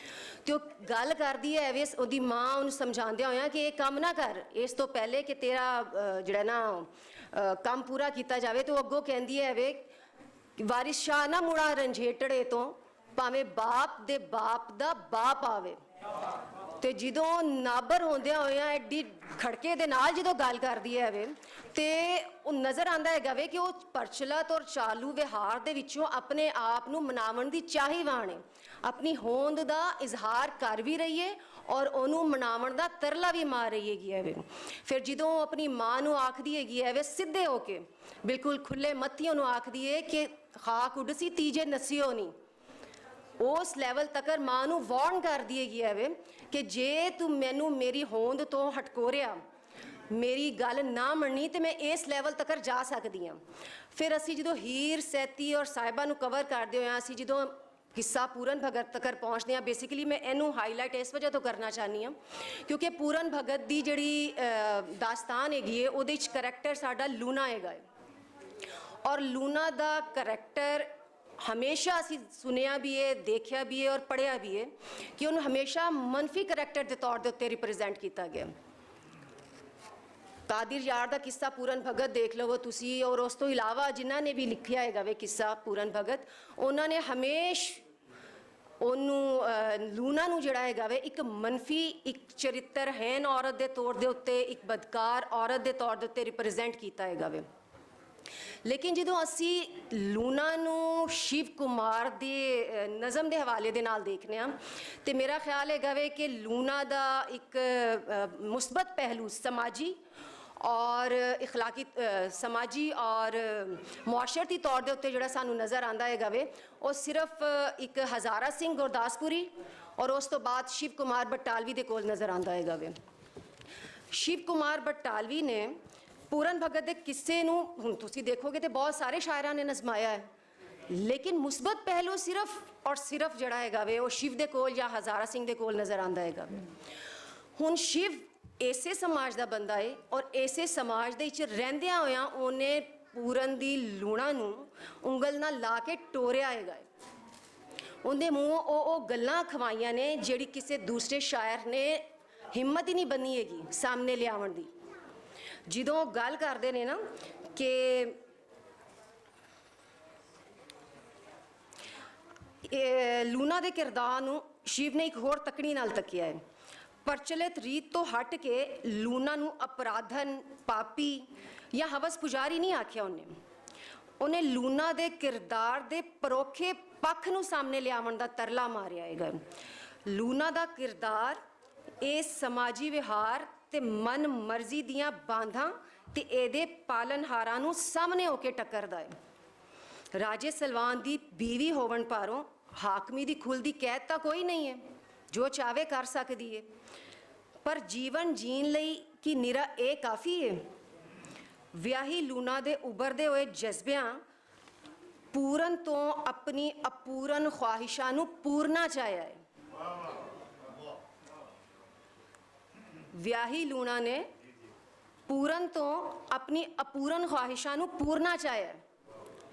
ਤੇ ਉਹ ਗੱਲ ਕਰਦੀ ਹੈ ਉਹਦੀ ਮਾਂ ਉਹਨੂੰ ਸਮਝਾਉਂਦਿਆਂ ਹੋਇਆ ਕਿ ਇਹ ਕੰਮ ਨਾ ਕਰ, ਇਸ ਤੋਂ ਪਹਿਲੇ ਕਿ ਤੇਰਾ ਜਿਹੜਾ ਨਾ ਕੰਮ ਪੂਰਾ ਕੀਤਾ ਜਾਵੇ। ਤੇ ਉਹ ਅੱਗੋਂ ਕਹਿੰਦੀ ਹੈ ਵਾਰਿਸ ਸ਼ਾਹ ਨਾ ਮੁੜਾ ਰੰਝੇਟੜੇ ਤੋਂ, ਭਾਵੇਂ ਬਾਪ ਦੇ ਬਾਪ ਦਾ ਬਾਪ ਆਵੇ। ਤੇ ਜਦੋਂ ਨਾਬਰ ਹੁੰਦਿਆਂ ਹੋਇਆਂ ਐਡੀ ਖੜਕੇ ਦੇ ਨਾਲ ਜਦੋਂ ਗੱਲ ਕਰਦੀ ਹੈ ਵੇ ਤੇ ਉਹ ਨਜ਼ਰ ਆਂਦਾ ਹੈਗਾ ਵੇ ਕਿ ਉਹ ਪਰਚਲਤ ਔਰ ਚਾਲੂ ਵਿਹਾਰ ਦੇ ਵਿੱਚੋਂ ਆਪਣੇ ਆਪ ਨੂੰ ਮਨਾਉਣ ਦੀ ਚਾਹੀਵਾਨ ਹੈ, ਆਪਣੀ ਹੋਂਦ ਦਾ ਇਜ਼ਹਾਰ ਕਰ ਵੀ ਰਹੀ ਹੈ ਔਰ ਉਹਨੂੰ ਮਨਾਉਣ ਦਾ ਤਰਲਾ ਵੀ ਮਾਰ ਰਹੀ ਹੈਗੀ ਹੈ ਵੇ। ਫਿਰ ਜਦੋਂ ਉਹ ਆਪਣੀ ਮਾਂ ਨੂੰ ਆਖਦੀ ਹੈਗੀ ਹੈ ਵੇ ਸਿੱਧੇ ਹੋ ਕੇ, ਬਿਲਕੁਲ ਖੁੱਲੇ ਮੱਥੀ ਉਹਨੂੰ ਆਖਦੀ ਹੈ ਕਿ ਖਾਕ ਉੱਡਸੀ ਤੀਜੇ ਨਸਿਓ ਨਹੀਂ, ਉਸ ਲੈਵਲ ਤੱਕ ਮਾਂ ਨੂੰ ਵਾਰਨ ਕਰਦੀ ਹੈਗੀ ਹੈ ਵੇ ਕਿ ਜੇ ਤੂੰ ਮੈਨੂੰ ਮੇਰੀ ਹੋਂਦ ਤੋਂ ਹਟਕੋਰਿਆ, ਮੇਰੀ ਗੱਲ ਨਾ ਮੰਨੀ ਤੇ ਮੈਂ ਇਸ ਲੈਵਲ ਤੱਕ ਜਾ ਸਕਦੀ ਹਾਂ। ਫਿਰ ਅਸੀਂ ਜਦੋਂ ਹੀਰ ਸੈਤੀ ਔਰ ਸਾਹਿਬਾ ਨੂੰ ਕਵਰ ਕਰਦੇ ਹੋਏ ਅਸੀਂ ਜਦੋਂ ਕਿੱਸਾ ਪੂਰਨ ਭਗਤ ਤੱਕ ਪਹੁੰਚਦੇ ਹਾਂ, ਬੇਸਿਕਲੀ ਮੈਂ ਇਹਨੂੰ ਹਾਈਲਾਈਟ ਇਸ ਵਜ੍ਹਾ ਤੋਂ ਕਰਨਾ ਚਾਹੁੰਦੀ ਹਾਂ ਕਿਉਂਕਿ ਪੂਰਨ ਭਗਤ ਦੀ ਜਿਹੜੀ ਦਾਸਤਾਨ ਹੈਗੀ ਹੈ ਉਹਦੇ ਵਿੱਚ ਕਰੈਕਟਰ ਸਾਡਾ ਲੂਣਾ ਹੈਗਾ ਹੈ ਔਰ ਲੂਣਾ ਦਾ ਕਰੈਕਟਰ ਹਮੇਸ਼ਾ ਅਸੀਂ ਸੁਣਿਆ ਵੀ ਹੈ, ਦੇਖਿਆ ਵੀ ਹੈ ਔਰ ਪੜ੍ਹਿਆ ਵੀ ਹੈ ਕਿ ਉਹਨੂੰ ਹਮੇਸ਼ਾ ਮੰਨਫੀ ਕਰੈਕਟਰ ਦੇ ਤੌਰ ਦੇ ਉੱਤੇ ਰਿਪਰੈਜ਼ੈਂਟ ਕੀਤਾ ਗਿਆ। ਕਾਦਰ ਯਾਰ ਦਾ ਕਿੱਸਾ ਪੂਰਨ ਭਗਤ ਦੇਖ ਲਵੋ ਤੁਸੀਂ, ਔਰ ਉਸ ਤੋਂ ਇਲਾਵਾ ਜਿਨ੍ਹਾਂ ਨੇ ਵੀ ਲਿਖਿਆ ਹੈਗਾ ਵੇ ਕਿੱਸਾ ਪੂਰਨ ਭਗਤ, ਉਹਨਾਂ ਨੇ ਹਮੇਸ਼ ਉਹਨੂੰ ਲੂਣਾ ਨੂੰ ਜਿਹੜਾ ਹੈਗਾ ਵੇ ਇੱਕ ਮੰਨਫੀ, ਇੱਕ ਚਰਿੱਤਰਹੀਣ ਔਰਤ ਦੇ ਤੌਰ ਦੇ ਉੱਤੇ, ਇੱਕ ਬਦਕਾਰ ਔਰਤ ਦੇ ਤੌਰ ਦੇ ਉੱਤੇ ਰਿਪਰੈਜ਼ੈਂਟ ਕੀਤਾ ਹੈਗਾ ਵੇ। ਲੇਕਿਨ ਜਦੋਂ ਅਸੀਂ ਲੂਣਾ ਨੂੰ ਸ਼ਿਵ ਕੁਮਾਰ ਦੇ ਨਜ਼ਮ ਦੇ ਹਵਾਲੇ ਦੇ ਨਾਲ ਦੇਖਦੇ ਹਾਂ ਤੇ ਮੇਰਾ ਖਿਆਲ ਹੈਗਾ ਵੇ ਕਿ ਲੂਣਾ ਦਾ ਇੱਕ ਮੁਸਬਤ ਪਹਿਲੂ ਸਮਾਜੀ ਔਰ ਇਖਲਾਕੀ ਸਮਾਜੀ ਔਰ ਮੁਆਸ਼ਰਤੀ ਤੌਰ ਦੇ ਉੱਤੇ ਜਿਹੜਾ ਸਾਨੂੰ ਨਜ਼ਰ ਆਉਂਦਾ ਹੈਗਾ ਵੇ ਉਹ ਸਿਰਫ ਇੱਕ ਹਜ਼ਾਰਾ ਸਿੰਘ ਗੁਰਦਾਸਪੁਰੀ ਔਰ ਉਸ ਤੋਂ ਬਾਅਦ ਸ਼ਿਵ ਕੁਮਾਰ ਬਟਾਲਵੀ ਦੇ ਕੋਲ ਨਜ਼ਰ ਆਉਂਦਾ ਹੈਗਾ ਵੇ। ਸ਼ਿਵ ਕੁਮਾਰ ਬਟਾਲਵੀ ਨੇ ਪੂਰਨ ਭਗਤ ਦੇ ਕਿੱਸੇ ਨੂੰ ਹੁਣ ਤੁਸੀਂ ਦੇਖੋਗੇ ਤੇ ਬਹੁਤ ਸਾਰੇ ਸ਼ਾਇਰਾਂ ਨੇ ਨਜ਼ਮਾਇਆ ਹੈ, ਲੇਕਿਨ ਮੁਸਬਤ ਪਹਿਲੂ ਸਿਰਫ ਔਰ ਸਿਰਫ ਜਿਹੜਾ ਹੈਗਾ ਵੇ ਉਹ ਸ਼ਿਵ ਦੇ ਕੋਲ ਜਾਂ ਹਜ਼ਾਰਾ ਸਿੰਘ ਦੇ ਕੋਲ ਨਜ਼ਰ ਆਉਂਦਾ ਹੈਗਾ। ਹੁਣ ਸ਼ਿਵ ਇਸੇ ਸਮਾਜ ਦਾ ਬੰਦਾ ਹੈ ਔਰ ਇਸੇ ਸਮਾਜ ਦੇ ਵਿੱਚ ਰਹਿੰਦਿਆਂ ਹੋਇਆਂ ਉਹਨੇ ਪੂਰਨ ਦੀ ਲੂਣਾ ਨੂੰ ਉਂਗਲ ਨਾਲ ਲਾ ਕੇ ਟੋਰਿਆ ਹੈਗਾ। ਉਹਦੇ ਮੂੰਹੋਂ ਉਹ ਗੱਲਾਂ ਖਵਾਈਆਂ ਨੇ ਜਿਹੜੀ ਕਿਸੇ ਦੂਸਰੇ ਸ਼ਾਇਰ ਨੇ ਹਿੰਮਤ ਹੀ ਨਹੀਂ ਬੰਨੀ ਹੈਗੀ ਸਾਹਮਣੇ ਲਿਆਉਣ ਦੀ। ਜਦੋਂ ਗੱਲ ਕਰਦੇ ਨੇ ਨਾ ਕਿ ਲੂਣਾ ਦੇ ਕਿਰਦਾਰ ਨੂੰ ਸ਼ਿਵ ਨੇ ਇੱਕ ਹੋਰ ਤਕੜੀ ਨਾਲ ਤੱਕਿਆ ਹੈ। ਪ੍ਰਚਲਿਤ ਰੀਤ ਤੋਂ ਹਟ ਕੇ ਲੂਣਾ ਨੂੰ ਅਪਰਾਧਨ, ਪਾਪੀ ਜਾਂ ਹਵਸ ਪੁਜਾਰੀ ਨਹੀਂ ਆਖਿਆ ਉਹਨੇ ਲੂਣਾ ਦੇ ਕਿਰਦਾਰ ਦੇ ਪਰੋਖੇ ਪੱਖ ਨੂੰ ਸਾਹਮਣੇ ਲਿਆਉਣ ਦਾ ਤਰਲਾ ਮਾਰਿਆ ਹੈਗਾ। ਲੂਣਾ ਦਾ ਕਿਰਦਾਰ ਇਸ ਸਮਾਜੀ ਵਿਹਾਰ ਤੇ ਮਨ ਮਰਜ਼ੀ ਦੀਆਂ ਬਾਂਧਾਂ ਤੇ ਇਹਦੇ ਪਾਲਨਹਾਰਾਂ ਨੂੰ ਸਾਹਮਣੇ ਹੋ ਕੇ ਟੱਕਰਦਾ ਹੈ। ਰਾਜੇ ਸਲਵਾਨ ਦੀ ਬੀਵੀ ਹੋਵਣ ਪਾਰੋਂ ਹਾਕਮੀ ਦੀ ਖੁੱਲ੍ਹ ਦੀ ਕੈਦ ਤਾਂ ਕੋਈ ਨਹੀਂ ਹੈ, ਜੋ ਚਾਹਵੇ ਕਰ ਸਕਦੀ ਹੈ, ਪਰ ਜੀਵਨ ਜੀਣ ਲਈ ਕੀ ਨਿਰਾ ਇਹ ਕਾਫੀ ਹੈ? ਵਿਆਹੀ ਲੂਣਾ ਦੇ ਉਭਰਦੇ ਹੋਏ ਜਜ਼ਬਿਆਂ ਪੂਰਨ ਤੋਂ ਆਪਣੀ ਅਪੂਰਨ ਖਵਾਹਿਸ਼ਾਂ ਨੂੰ ਪੂਰਨਾ ਚਾਹਿਆ ਹੈ। ਵਿਆਹੀ ਲੂਣਾ ਨੇ ਪੂਰਨ ਤੋਂ ਆਪਣੀ ਅਪੂਰਨ ਖਵਾਹਿਸ਼ਾਂ ਨੂੰ ਪੂਰਨਾ ਚਾਹਿਆ।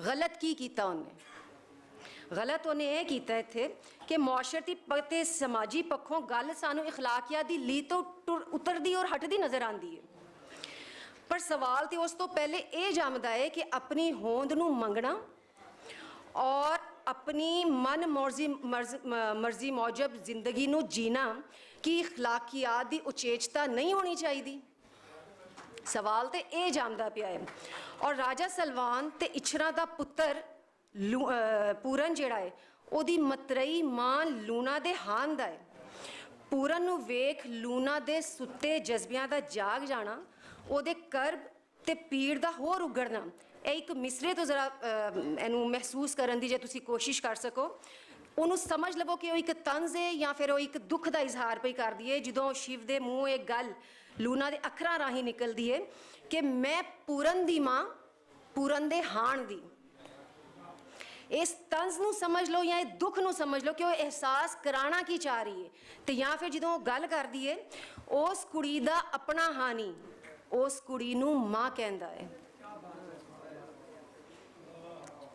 ਗਲਤ ਕੀ ਕੀਤਾ ਉਹਨੇ? ਗਲਤ ਉਹਨੇ ਇਹ ਕੀਤਾ ਇੱਥੇ ਕਿ ਮੁਆਸ਼ਰਤੀ ਤੇ ਸਮਾਜੀ ਪੱਖੋਂ ਗੱਲ ਸਾਨੂੰ ਇਖਲਾਕੀਆ ਦੀ ਲੀਹ ਤੋਂ ਉਤਰਦੀ ਔਰ ਹਟਦੀ ਨਜ਼ਰ ਆਉਂਦੀ ਹੈ, ਪਰ ਸਵਾਲ ਤੇ ਉਸ ਤੋਂ ਪਹਿਲੇ ਇਹ ਜੰਮਦਾ ਹੈ ਕਿ ਆਪਣੀ ਹੋਂਦ ਨੂੰ ਮੰਗਣਾ ਔਰ ਆਪਣੀ ਮਨ ਮਰਜ਼ੀ ਮੌਜਬ ਜ਼ਿੰਦਗੀ ਨੂੰ ਜੀਣਾ ਕੀ ਇਖਲਾਕੀਆਤ ਦੀ ਉਚੇਚਤਾ ਨਹੀਂ ਹੋਣੀ ਚਾਹੀਦੀ? ਸਵਾਲ ਤੇ ਇਹ ਜੰਮਦਾ ਪਿਆ ਹੈ। ਔਰ ਰਾਜਾ ਸਲਵਾਨ ਤੇ ਇਛਰਾ ਦਾ ਪੁੱਤਰ ਪੂਰਨ ਜਿਹੜਾ ਹੈ ਉਹਦੀ ਮਤਰਈ ਮਾਂ ਲੂਣਾ ਦੇ ਹਾਨ ਦਾ ਹੈ। ਪੂਰਨ ਨੂੰ ਵੇਖ ਲੂਣਾ ਦੇ ਸੁੱਤੇ ਜਜ਼ਬਿਆਂ ਦਾ ਜਾਗ ਜਾਣਾ, ਉਹਦੇ ਕਰਬ ਤੇ ਪੀੜ ਦਾ ਹੋਰ ਉਗੜਨਾ, ਇਹ ਇੱਕ ਮਿਸਰੇ ਤੋਂ ਜ਼ਰਾ ਇਹਨੂੰ ਮਹਿਸੂਸ ਕਰਨ ਦੀ ਜੇ ਤੁਸੀਂ ਕੋਸ਼ਿਸ਼ ਕਰ ਸਕੋ, ਉਹਨੂੰ ਸਮਝ ਲਵੋ ਕਿ ਉਹ ਇੱਕ ਤੰਜ਼ ਹੈ ਜਾਂ ਫਿਰ ਉਹ ਇੱਕ ਦੁੱਖ ਦਾ ਇਜ਼ਹਾਰ ਪਈ ਕਰਦੀ ਹੈ। ਜਦੋਂ ਸ਼ਿਵ ਦੇ ਮੂੰਹੋਂ ਇਹ ਗੱਲ ਲੂਣਾ ਦੇ ਅੱਖਰਾਂ ਰਾਹੀਂ ਨਿਕਲਦੀ ਹੈ ਕਿ ਮੈਂ ਪੂਰਨ ਦੀ ਮਾਂ, ਪੂਰਨ ਦੇ ਹਾਣ ਦੀ, ਇਸ ਤੰਜ਼ ਨੂੰ ਸਮਝ ਲਓ ਜਾਂ ਇਹ ਦੁੱਖ ਨੂੰ ਸਮਝ ਲਓ ਕਿ ਉਹ ਅਹਿਸਾਸ ਕਰਾਣਾ ਕੀ ਚਾਹ ਰਹੀ ਹੈ। ਤੇ ਜਾਂ ਫਿਰ ਜਦੋਂ ਉਹ ਗੱਲ ਕਰਦੀ ਹੈ ਉਸ ਕੁੜੀ ਦਾ ਆਪਣਾ ਹਾਨੀ, ਉਸ ਕੁੜੀ ਨੂੰ ਮਾਂ ਕਹਿੰਦਾ ਹੈ।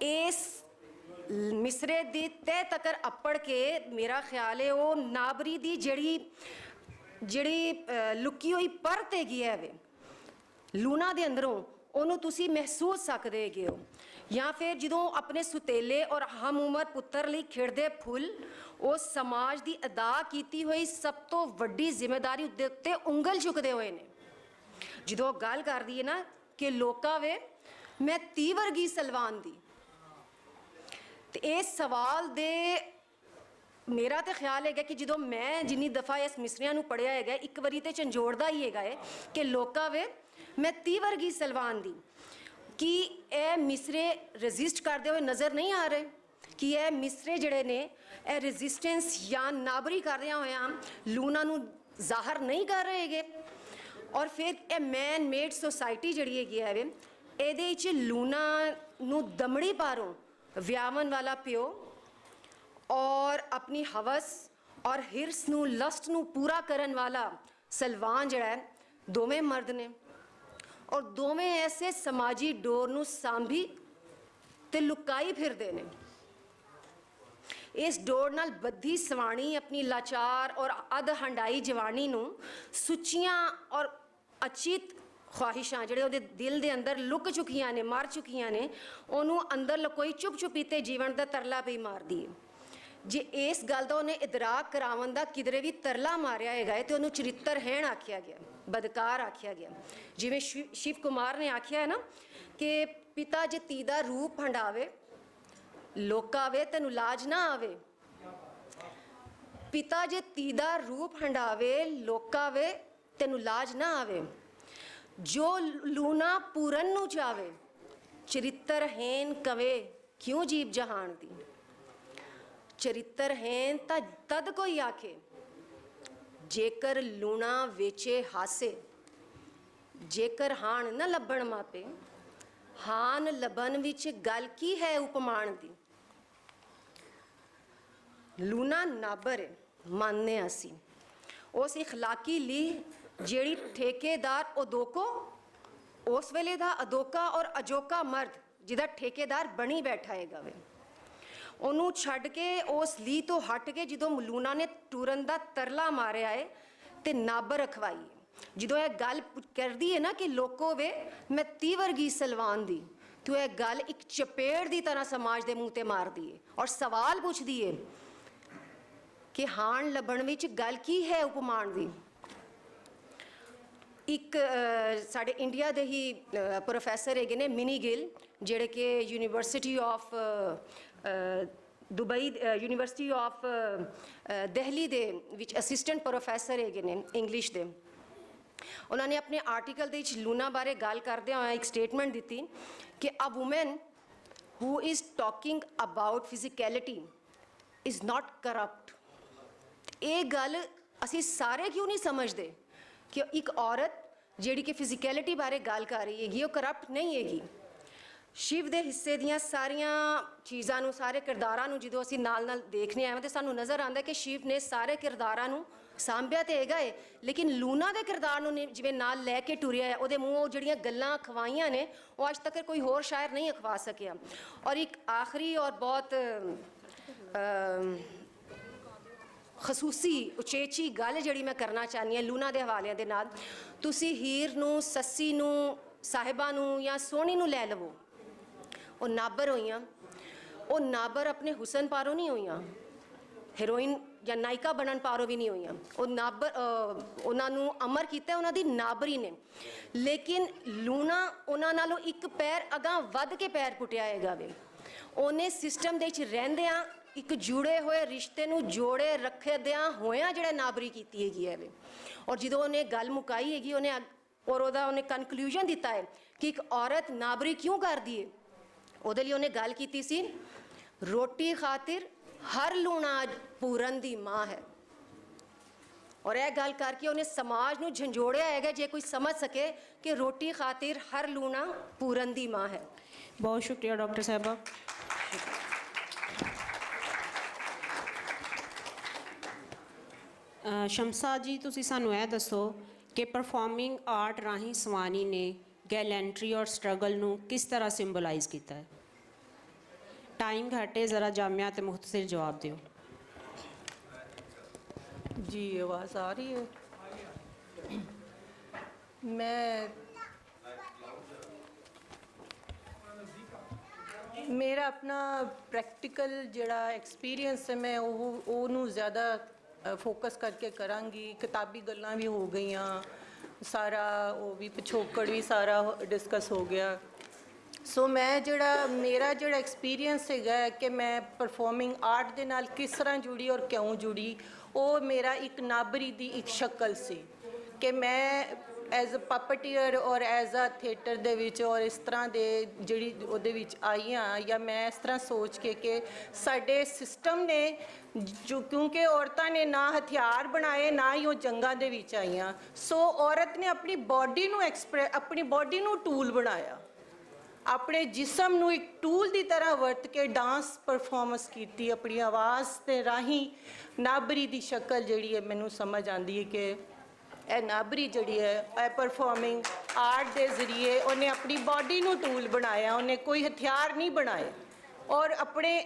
ਇਸ ਮਿਸਰੇ ਦੀ ਤਹਿ ਤੱਕ ਅੱਪੜ ਕੇ ਮੇਰਾ ਖਿਆਲ ਹੈ ਉਹ ਨਾਬਰੀ ਦੀ ਜਿਹੜੀ ਲੁਕੀ ਹੋਈ ਪਰਤ ਹੈਗੀ ਹੈ ਵੇ ਲੂਣਾ ਦੇ ਅੰਦਰੋਂ, ਉਹਨੂੰ ਤੁਸੀਂ ਮਹਿਸੂਸ ਸਕਦੇ ਹੈਗੇ ਹੋ ਜਾਂ ਫਿਰ ਜਦੋਂ ਆਪਣੇ ਸੁਤੇਲੇ ਔਰ ਹਮ ਉਮਰ ਪੁੱਤਰ ਲਈ ਖਿੜਦੇ ਫੁੱਲ ਉਹ ਸਮਾਜ ਦੀ ਅਦਾ ਕੀਤੀ ਹੋਈ ਸਭ ਤੋਂ ਵੱਡੀ ਜ਼ਿੰਮੇਵਾਰੀ ਉੱਤੇ ਉਂਗਲ ਚੁੱਕਦੇ ਹੋਏ ਨੇ। ਜਦੋਂ ਗੱਲ ਕਰਦੀ ਹੈ ਨਾ ਕਿ ਲੋਕਾਂ ਵੇ ਮੈਂ ਧੀ ਵਰਗੀ ਸਲਵਾਨ ਦੀ, ਤੇ ਇਸ ਸਵਾਲ ਦੇ ਮੇਰਾ ਤਾਂ ਖਿਆਲ ਹੈਗਾ ਕਿ ਜਦੋਂ ਮੈਂ ਜਿੰਨੀ ਦਫਾ ਇਸ ਮਿਸਰਿਆਂ ਨੂੰ ਪੜ੍ਹਿਆ ਹੈਗਾ ਇੱਕ ਵਾਰੀ ਤੇ ਝੰਜੋੜਦਾ ਹੀ ਹੈਗਾ ਹੈ ਕਿ ਲੋਕਾਂ ਵੇ ਮੈਂ ਧੀ ਵਰਗੀ ਸਲਵਾਨ ਦੀ। ਕਿ ਇਹ ਮਿਸਰੇ ਰੈਜ਼ਿਸਟ ਕਰਦੇ ਹੋਏ ਨਜ਼ਰ ਨਹੀਂ ਆ ਰਹੇ? ਕਿ ਇਹ ਮਿਸਰੇ ਜਿਹੜੇ ਨੇ ਇਹ ਰੈਜ਼ਿਸਟੈਂਸ ਜਾਂ ਨਾਬਰੀ ਕਰਦਿਆਂ ਹੋਇਆਂ ਲੂਣਾ ਨੂੰ ਜ਼ਾਹਰ ਨਹੀਂ ਕਰ ਰਹੇ ਹੈਗੇ? ਔਰ ਫਿਰ ਇਹ ਮੈਨ ਮੇਡ ਸੋਸਾਇਟੀ ਜਿਹੜੀ ਹੈਗੀ ਹੈ ਇਹਦੇ ਵਿੱਚ ਲੂਣਾ ਨੂੰ ਦਮੜੀ ਪਾਰੋਂ ਵਿਆਹਣ ਵਾਲਾ ਪਿਓ ਔਰ ਆਪਣੀ ਹਵਸ ਔਰ ਹਿਰਸ ਨੂੰ ਲਸਟ ਨੂੰ ਪੂਰਾ ਕਰਨ ਵਾਲਾ ਸਲਵਾਨ ਜਿਹੜਾ ਹੈ ਦੋਵੇਂ ਮਰਦ ਨੇ ਔਰ ਦੋਵੇਂ ਐਸੇ ਸਮਾਜੀ ਡੋਰ ਨੂੰ ਸਾਂਭੀ ਤੇ ਲੁਕਾਈ ਫਿਰਦੇ ਨੇ। ਇਸ ਡੋਰ ਨਾਲ ਬੱਧੀ ਸਵਾਣੀ ਆਪਣੀ ਲਾਚਾਰ ਔਰ ਅਧ ਹੰਡਾਈ ਜਵਾਨੀ ਨੂੰ ਸੁੱਚੀਆਂ ਔਰ ਅਚਿਤ ਖਵਾਹਿਸ਼ਾਂ ਜਿਹੜੇ ਉਹਦੇ ਦਿਲ ਦੇ ਅੰਦਰ ਲੁਕ ਚੁੱਕੀਆਂ ਨੇ, ਮਰ ਚੁੱਕੀਆਂ ਨੇ, ਉਹਨੂੰ ਅੰਦਰ ਲਕੋਈ ਚੁੱਪ ਚੁਪੀਤੇ ਜੀਵਨ ਦਾ ਤਰਲਾ ਪਈ ਮਾਰਦੀ ਹੈ। ਜੇ ਇਸ ਗੱਲ ਦਾ ਉਹਨੇ ਇਦਰਾਕ ਕਰਾਉਣ ਦਾ ਕਿਧਰੇ ਵੀ ਤਰਲਾ ਮਾਰਿਆ ਹੈਗਾ ਤੇ ਉਹਨੂੰ ਚਰਿੱਤਰਹੀਣ ਆਖਿਆ ਗਿਆ, ਬਦਕਾਰ ਆਖਿਆ ਗਿਆ। ਜਿਵੇਂ ਸ਼ਿਵ ਕੁਮਾਰ ਨੇ ਆਖਿਆ ਹੈ ਨਾ ਕਿ ਪਿਤਾ ਜੇ ਧੀ ਦਾ ਰੂਪ ਹੰਡਾਵੇ ਲੋਕਾਂ ਵੇ ਤੈਨੂੰ ਲਾਜ ਨਾ ਆਵੇ। ਪਿਤਾ ਜੇ ਧੀ ਦਾ ਰੂਪ ਹੰਡਾਵੇ ਲੋਕਾਂ ਵੇ ਤੈਨੂੰ ਲਾਜ ਨਾ ਆਵੇ। ਜੋ ਲੂਣਾ ਪੂਰਨ ਨੂੰ ਚਾਵੇ ਚਰਿੱਤਰਹੀਣ ਕਵੇ ਕਿਉਂ ਜੀਵ ਜਹਾਨ ਦੀ। ਚਰਿੱਤਰਹੀਣ ਤਾਂ ਤਦ ਕੋਈ ਆਖੇ ਜੇਕਰ ਲੂਣਾ ਵੇਚੇ ਹਾਸੇ। ਜੇਕਰ ਹਾਨ ਨਾ ਲੱਭਣ ਮਾਪੇ ਹਾਨ ਲੱਭਣ ਵਿੱਚ ਗੱਲ ਕੀ ਹੈ ਉਪਮਾਨ ਦੀ। ਲੂਣਾ ਨਾਬਰ ਹੈ ਮੰਨਦੇ ਅਸੀਂ ਉਸ ਇਖਲਾਕੀ ਲਈ ਜਿਹੜੀ ਠੇਕੇਦਾਰ ਅਦੋਕੋ ਉਸ ਵੇਲੇ ਦਾ ਅਦੋਕਾ ਔਰ ਅਜੋਕਾ ਮਰਦ ਜਿਹਦਾ ਠੇਕੇਦਾਰ ਬਣੀ ਬੈਠਾ ਹੈਗਾ ਵੇ ਉਹਨੂੰ ਛੱਡ ਕੇ ਉਸ ਲੀ ਤੋਂ ਹਟ ਕੇ ਜਦੋਂ ਲੂਣਾ ਨੇ ਟੁਰਨ ਦਾ ਤਰਲਾ ਮਾਰਿਆ ਹੈ ਤੇ ਨਾਬਰ ਰਖਵਾਈ। ਜਦੋਂ ਇਹ ਗੱਲ ਕਰਦੀ ਹੈ ਨਾ ਕਿ ਲੋਕੋ ਵੇ ਮੈਂ ਧੀ ਵਰਗੀ ਸਲਵਾਨ ਦੀ, ਤੂੰ ਇਹ ਗੱਲ ਇੱਕ ਚਪੇੜ ਦੀ ਤਰ੍ਹਾਂ ਸਮਾਜ ਦੇ ਮੂੰਹ ਤੇ ਮਾਰਦੀ ਹੈ ਔਰ ਸਵਾਲ ਪੁੱਛਦੀ ਹੈ ਕਿ ਹਾਣ ਲੱਭਣ ਵਿੱਚ ਗੱਲ ਕੀ ਹੈ ਉਪਮਾਨ ਦੀ। ਇੱਕ ਸਾਡੇ ਇੰਡੀਆ ਦੇ ਹੀ ਪ੍ਰੋਫੈਸਰ ਹੈਗੇ ਨੇ ਮਿਨੀ ਗਿਲ ਜਿਹੜੇ ਕਿ university of Dubai university of Delhi ਦੇ ਵਿੱਚ ਅਸਿਸਟੈਂਟ ਪ੍ਰੋਫੈਸਰ ਹੈਗੇ ਨੇ ਇੰਗਲਿਸ਼ ਦੇ। ਉਹਨਾਂ ਨੇ ਆਪਣੇ ਆਰਟੀਕਲ ਦੇ ਵਿੱਚ ਲੂਣਾ ਬਾਰੇ ਗੱਲ ਕਰਦਿਆਂ ਹੋਇਆ ਇੱਕ ਸਟੇਟਮੈਂਟ ਦਿੱਤੀ ਕਿ a woman who is talking about physicality is not corrupt. ਇਹ ਗੱਲ ਅਸੀਂ ਸਾਰੇ ਕਿਉਂ ਨਹੀਂ ਸਮਝਦੇ ਕਿ ਇੱਕ ਔਰਤ ਜਿਹੜੀ ਕਿ ਫਿਜ਼ੀਕੈਲਿਟੀ ਬਾਰੇ ਗੱਲ ਕਰ ਰਹੀ ਹੈਗੀ ਉਹ ਕਰਪਟ ਨਹੀਂ ਹੈਗੀ। ਸ਼ਿਵ ਦੇ ਹਿੱਸੇ ਦੀਆਂ ਸਾਰੀਆਂ ਚੀਜ਼ਾਂ ਨੂੰ ਸਾਰੇ ਕਿਰਦਾਰਾਂ ਨੂੰ ਜਦੋਂ ਅਸੀਂ ਨਾਲ ਨਾਲ ਦੇਖਨੇ ਆਏ ਤਾਂ ਸਾਨੂੰ ਨਜ਼ਰ ਆਉਂਦਾ ਕਿ ਸ਼ਿਵ ਨੇ ਸਾਰੇ ਕਿਰਦਾਰਾਂ ਨੂੰ ਸਾਂਭਿਆ ਤੇ ਹੈਗਾ ਹੈ ਲੇਕਿਨ ਲੂਣਾ ਦੇ ਕਿਰਦਾਰ ਨੂੰ ਜਿਵੇਂ ਨਾਲ ਲੈ ਕੇ ਟੁਰਿਆ ਹੈ ਉਹਦੇ ਮੂੰਹੋਂ ਜਿਹੜੀਆਂ ਗੱਲਾਂ ਖਵਾਈਆਂ ਨੇ ਉਹ ਅੱਜ ਤੱਕ ਕੋਈ ਹੋਰ ਸ਼ਾਇਰ ਨਹੀਂ ਅਖਵਾ ਸਕਿਆ। ਔਰ ਇੱਕ ਆਖਰੀ ਔਰ ਬਹੁਤ ਖਸੂਸੀ ਉਚੇਚੀ ਗੱਲ ਜਿਹੜੀ ਮੈਂ ਕਰਨਾ ਚਾਹੁੰਦੀ ਹਾਂ ਲੂਣਾ ਦੇ ਹਵਾਲਿਆਂ ਦੇ ਨਾਲ, ਤੁਸੀਂ ਹੀਰ ਨੂੰ ਸੱਸੀ ਨੂੰ ਸਾਹਿਬਾ ਨੂੰ ਜਾਂ ਸੋਹਣੀ ਨੂੰ ਲੈ ਲਵੋ ਉਹ ਨਾਬਰ ਹੋਈਆਂ। ਉਹ ਨਾਬਰ ਆਪਣੇ ਹੁਸਨ ਪਾਰੋਂ ਨਹੀਂ ਹੋਈਆਂ, ਹੀਰੋਇਨ ਜਾਂ ਨਾਇਕਾ ਬਣਨ ਪਾਰੋਂ ਵੀ ਨਹੀਂ ਹੋਈਆਂ। ਉਹ ਨਾਬਰ ਉਹਨਾਂ ਨੂੰ ਅਮਰ ਕੀਤਾ ਉਹਨਾਂ ਦੀ ਨਾਬਰੀ ਨੇ। ਲੇਕਿਨ ਲੂਣਾ ਉਹਨਾਂ ਨਾਲੋਂ ਇੱਕ ਪੈਰ ਅਗਾਂਹ ਵੱਧ ਕੇ ਪੈਰ ਪੁੱਟਿਆ ਹੈਗਾ ਵੇ। ਉਹਨੇ ਸਿਸਟਮ ਦੇ ਵਿੱਚ ਰਹਿੰਦਿਆਂ ਇੱਕ ਜੁੜੇ ਹੋਏ ਰਿਸ਼ਤੇ ਨੂੰ ਜੋੜੇ ਰੱਖਦਿਆਂ ਹੋਇਆਂ ਜਿਹੜਾ ਨਾਬਰੀ ਕੀਤੀ ਹੈਗੀ ਹੈ ਵੇ। ਔਰ ਜਦੋਂ ਉਹਨੇ ਗੱਲ ਮੁਕਾਈ ਹੈਗੀ ਉਹਨੇ ਔਰ ਉਹਨੇ ਕਨਕਲੂਜਨ ਦਿੱਤਾ ਹੈ ਕਿ ਇੱਕ ਔਰਤ ਨਾਬਰੀ ਕਿਉਂ ਕਰਦੀ ਹੈ। ਉਹਦੇ ਲਈ ਉਹਨੇ ਗੱਲ ਕੀਤੀ ਸੀ ਰੋਟੀ ਖਾਤਰ ਹਰ ਲੂਣਾ ਪੂਰਨ ਦੀ ਮਾਂ ਹੈ। ਔਰ ਇਹ ਗੱਲ ਕਰਕੇ ਉਹਨੇ ਸਮਾਜ ਨੂੰ ਝੰਜੋੜਿਆ ਹੈਗਾ ਜੇ ਕੋਈ ਸਮਝ ਸਕੇ ਕਿ ਰੋਟੀ ਖਾਤਰ ਹਰ ਲੂਣਾ ਪੂਰਨ ਦੀ ਮਾਂ ਹੈ। ਬਹੁਤ ਸ਼ੁਕਰੀਆ ਡਾਕਟਰ ਸਾਹਿਬਾ। ਸ਼ਮਸਾ ਜੀ ਤੁਸੀਂ ਸਾਨੂੰ ਇਹ ਦੱਸੋ ਕਿ ਪਰਫਾਰਮਿੰਗ ਆਰਟ ਰਾਹੀਂ ਸਵਾਨੀ ਨੇ ਗੈਲੈਂਟਰੀ ਔਰ ਸਟਰਗਲ ਨੂੰ ਕਿਸ ਤਰ੍ਹਾਂ ਸਿੰਬਲਾਈਜ਼ ਕੀਤਾ ਹੈ। ਟਾਈਮ ਘੱਟ ਹੈ, ਜ਼ਰਾ ਜਾਮਿਆ ਤੇ ਮੁਖਤਸਰ ਜਵਾਬ ਦਿਓ। जी आवाज़ आ रही है। मैं ਮੇਰਾ ਆਪਣਾ ਪ੍ਰੈਕਟੀਕਲ ਜਿਹੜਾ ਐਕਸਪੀਰੀਅੰਸ ਹੈ ਮੈਂ ਉਹਨੂੰ ਜ਼ਿਆਦਾ ਫੋਕਸ ਕਰਕੇ ਕਰਾਂਗੀ। ਕਿਤਾਬੀ ਗੱਲਾਂ ਵੀ ਹੋ ਗਈਆਂ, ਸਾਰਾ ਉਹ ਵੀ ਪਿਛੋਕੜ ਵੀ ਸਾਰਾ ਡਿਸਕਸ ਹੋ ਗਿਆ। ਸੋ ਮੈਂ ਮੇਰਾ ਜਿਹੜਾ ਐਕਸਪੀਰੀਅੰਸ ਹੈਗਾ ਕਿ ਮੈਂ ਪਰਫਾਰਮਿੰਗ ਆਰਟ ਦੇ ਨਾਲ ਕਿਸ ਤਰ੍ਹਾਂ ਜੁੜੀ ਔਰ ਕਿਉਂ ਜੁੜੀ, ਉਹ ਮੇਰਾ ਇੱਕ ਨਾਬਰੀ ਦੀ ਇੱਕ ਸ਼ਕਲ ਸੀ ਕਿ ਮੈਂ ਐਜ਼ ਅ ਪਪਟੀਅਰ ਔਰ ਐਜ਼ ਅ ਥੀਏਟਰ ਦੇ ਵਿੱਚ ਔਰ ਇਸ ਤਰ੍ਹਾਂ ਦੇ ਜਿਹੜੀ ਉਹਦੇ ਵਿੱਚ ਆਈ ਹਾਂ, ਜਾਂ ਮੈਂ ਇਸ ਤਰ੍ਹਾਂ ਸੋਚ ਕੇ ਕਿ ਸਾਡੇ ਸਿਸਟਮ ਨੇ ਜੋ ਕਿਉਂਕਿ ਔਰਤਾਂ ਨੇ ਨਾ ਹਥਿਆਰ ਬਣਾਏ ਨਾ ਹੀ ਉਹ ਜੰਗਾਂ ਦੇ ਵਿੱਚ ਆਈਆਂ, ਸੋ ਔਰਤ ਨੇ ਆਪਣੀ ਬਾਡੀ ਨੂੰ ਆਪਣੀ ਬਾਡੀ ਨੂੰ ਟੂਲ ਬਣਾਇਆ, ਆਪਣੇ ਜਿਸਮ ਨੂੰ ਇੱਕ ਟੂਲ ਦੀ ਤਰ੍ਹਾਂ ਵਰਤ ਕੇ ਡਾਂਸ ਪਰਫਾਰਮੈਂਸ ਕੀਤੀ ਆਪਣੀ ਆਵਾਜ਼ ਦੇ ਰਾਹੀਂ। ਨਾਬਰੀ ਦੀ ਸ਼ਕਲ ਜਿਹੜੀ ਹੈ ਮੈਨੂੰ ਸਮਝ ਆਉਂਦੀ ਹੈ ਕਿ ਇਹ ਨਾਬਰੀ ਜਿਹੜੀ ਹੈ ਇਹ ਪਰਫਾਰਮਿੰਗ ਆਰਟ ਦੇ ਜ਼ਰੀਏ ਉਹਨੇ ਆਪਣੀ ਬਾਡੀ ਨੂੰ ਟੂਲ ਬਣਾਇਆ, ਉਹਨੇ ਕੋਈ ਹਥਿਆਰ ਨਹੀਂ ਬਣਾਏ। ਔਰ ਆਪਣੇ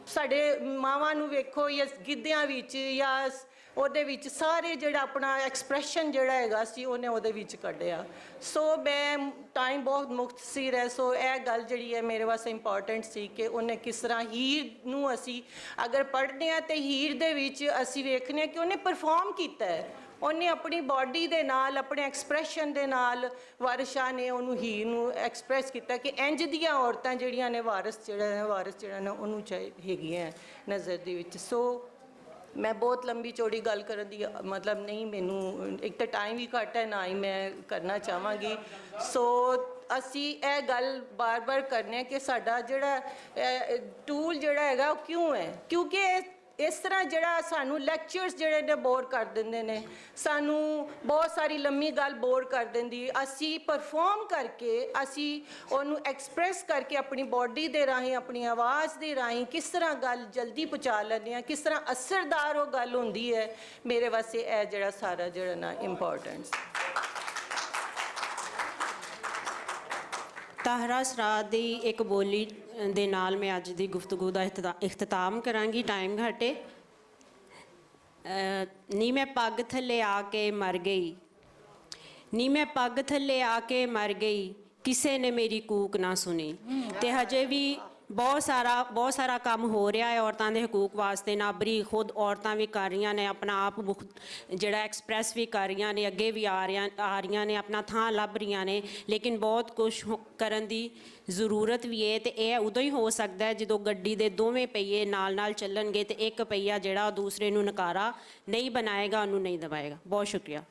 ਸਾਡੇ ਮਾਵਾਂ ਨੂੰ ਵੇਖੋ ਜਾਂ ਗਿੱਧਿਆਂ ਵਿੱਚ ਜਾਂ ਉਹਦੇ ਵਿੱਚ ਸਾਰੇ ਜਿਹੜਾ ਆਪਣਾ ਐਕਸਪ੍ਰੈਸ਼ਨ ਜਿਹੜਾ ਹੈਗਾ ਸੀ ਉਹਨੇ ਉਹਦੇ ਵਿੱਚ ਕੱਢਿਆ। ਸੋ ਮੈਂ ਟਾਈਮ ਬਹੁਤ ਮੁਖਤਸਰ ਹੈ, ਸੋ ਇਹ ਗੱਲ ਜਿਹੜੀ ਹੈ ਮੇਰੇ ਵਾਸਤੇ ਇੰਪੋਰਟੈਂਟ ਸੀ ਕਿ ਉਹਨੇ ਕਿਸ ਤਰ੍ਹਾਂ ਹੀਰ ਨੂੰ ਅਸੀਂ ਅਗਰ ਪੜ੍ਹਦੇ ਹਾਂ ਤੇ ਹੀਰ ਦੇ ਵਿੱਚ ਅਸੀਂ ਵੇਖਦੇ ਹਾਂ ਕਿ ਉਹਨੇ ਪਰਫਾਰਮ ਕੀਤਾ ਹੈ, ਉਹਨੇ ਆਪਣੀ ਬਾਡੀ ਦੇ ਨਾਲ ਆਪਣੇ ਐਕਸਪ੍ਰੈਸ਼ਨ ਦੇ ਨਾਲ ਵਾਰਿਸ ਨੇ ਉਹਨੂੰ ਹੀਰ ਨੂੰ ਐਕਸਪ੍ਰੈਸ ਕੀਤਾ ਕਿ ਇੰਜ ਦੀਆਂ ਔਰਤਾਂ ਜਿਹੜੀਆਂ ਨੇ ਵਾਰਿਸ ਜਿਹੜਾ ਨਾ ਉਹਨੂੰ ਹੈਗੀਆਂ ਨਜ਼ਰ ਦੇ ਵਿੱਚ। ਸੋ ਮੈਂ ਬਹੁਤ ਲੰਬੀ ਚੌੜੀ ਗੱਲ ਕਰਨ ਦੀ ਮਤਲਬ ਨਹੀਂ, ਮੈਨੂੰ ਇੱਕ ਤਾਂ ਟਾਈਮ ਵੀ ਘੱਟ ਹੈ ਨਾ ਹੀ ਮੈਂ ਕਰਨਾ ਚਾਹਾਂਗੀ। ਸੋ ਅਸੀਂ ਇਹ ਗੱਲ ਬਾਰ-ਬਾਰ ਕਰਨੇ ਕਿ ਸਾਡਾ ਜਿਹੜਾ ਟੂਲ ਜਿਹੜਾ ਹੈਗਾ ਉਹ ਕਿਉਂ ਹੈ, ਕਿਉਂਕਿ ਇਸ ਤਰ੍ਹਾਂ ਜਿਹੜਾ ਸਾਨੂੰ ਲੈਕਚਰਸ ਜਿਹੜੇ ਨੇ ਬੋਰ ਕਰ ਦਿੰਦੇ ਨੇ, ਸਾਨੂੰ ਬਹੁਤ ਸਾਰੀ ਲੰਮੀ ਗੱਲ ਬੋਰ ਕਰ ਦਿੰਦੀ। ਅਸੀਂ ਪਰਫਾਰਮ ਕਰਕੇ ਅਸੀਂ ਉਹਨੂੰ ਐਕਸਪ੍ਰੈਸ ਕਰਕੇ ਆਪਣੀ ਬਾਡੀ ਦੇ ਰਾਹੀਂ ਆਪਣੀ ਆਵਾਜ਼ ਦੇ ਰਾਹੀਂ ਕਿਸ ਤਰ੍ਹਾਂ ਗੱਲ ਜਲਦੀ ਪਹੁੰਚਾ ਲੈਂਦੇ ਹਾਂ, ਕਿਸ ਤਰ੍ਹਾਂ ਅਸਰਦਾਰ ਉਹ ਗੱਲ ਹੁੰਦੀ ਹੈ, ਮੇਰੇ ਵਾਸਤੇ ਇਹ ਜਿਹੜਾ ਸਾਰਾ ਜਿਹੜਾ ਨਾ ਇੰਪੋਰਟੈਂਸ। ਤਾਹਰਾ ਸਰਾਜ ਦੀ ਇੱਕ ਬੋਲੀ ਦੇ ਨਾਲ ਮੈਂ ਅੱਜ ਦੀ ਗੁਫ਼ਤਗੂ ਦਾ ਇਖਤਤਾਮ ਕਰਾਂਗੀ, ਟਾਈਮ ਘੱਟੇ। ਨੀ ਮੈਂ ਪੱਗ ਥੱਲੇ ਆ ਕੇ ਮਰ ਗਈ, ਨੀ ਮੈਂ ਪੱਗ ਥੱਲੇ ਆ ਕੇ ਮਰ ਗਈ, ਕਿਸੇ ਨੇ ਮੇਰੀ ਕੂਕ ਨਾ ਸੁਣੀ। ਤੇ ਹਜੇ ਵੀ ਬਹੁਤ ਸਾਰਾ ਕੰਮ ਹੋ ਰਿਹਾ ਹੈ ਔਰਤਾਂ ਦੇ ਹਕੂਕ ਵਾਸਤੇ। ਨਾਬਰੀ ਖੁਦ ਔਰਤਾਂ ਵੀ ਕਰ ਰਹੀਆਂ ਨੇ, ਆਪਣਾ ਆਪ ਜਿਹੜਾ ਐਕਸਪ੍ਰੈਸ ਵੀ ਕਰ ਰਹੀਆਂ ਨੇ, ਅੱਗੇ ਵੀ ਆ ਰਹੀਆਂ ਨੇ, ਆਪਣਾ ਥਾਂ ਲੱਭ ਰਹੀਆਂ ਨੇ। ਲੇਕਿਨ ਬਹੁਤ ਕੁਛ ਕਰਨ ਦੀ ਜ਼ਰੂਰਤ ਵੀ ਹੈ, ਤੇ ਇਹ ਉਦੋਂ ਹੀ ਹੋ ਸਕਦਾ ਹੈ ਜਦੋਂ ਗੱਡੀ ਦੇ ਦੋਵੇਂ ਪਹੀਏ ਨਾਲ ਚੱਲਣਗੇ ਤੇ ਇੱਕ ਪਹੀਆ ਜਿਹੜਾ ਦੂਸਰੇ ਨੂੰ ਨਕਾਰਾ ਨਹੀਂ ਬਣਾਏਗਾ, ਉਹਨੂੰ ਨਹੀਂ ਦਬਾਏਗਾ। ਬਹੁਤ ਸ਼ੁਕਰੀਆ।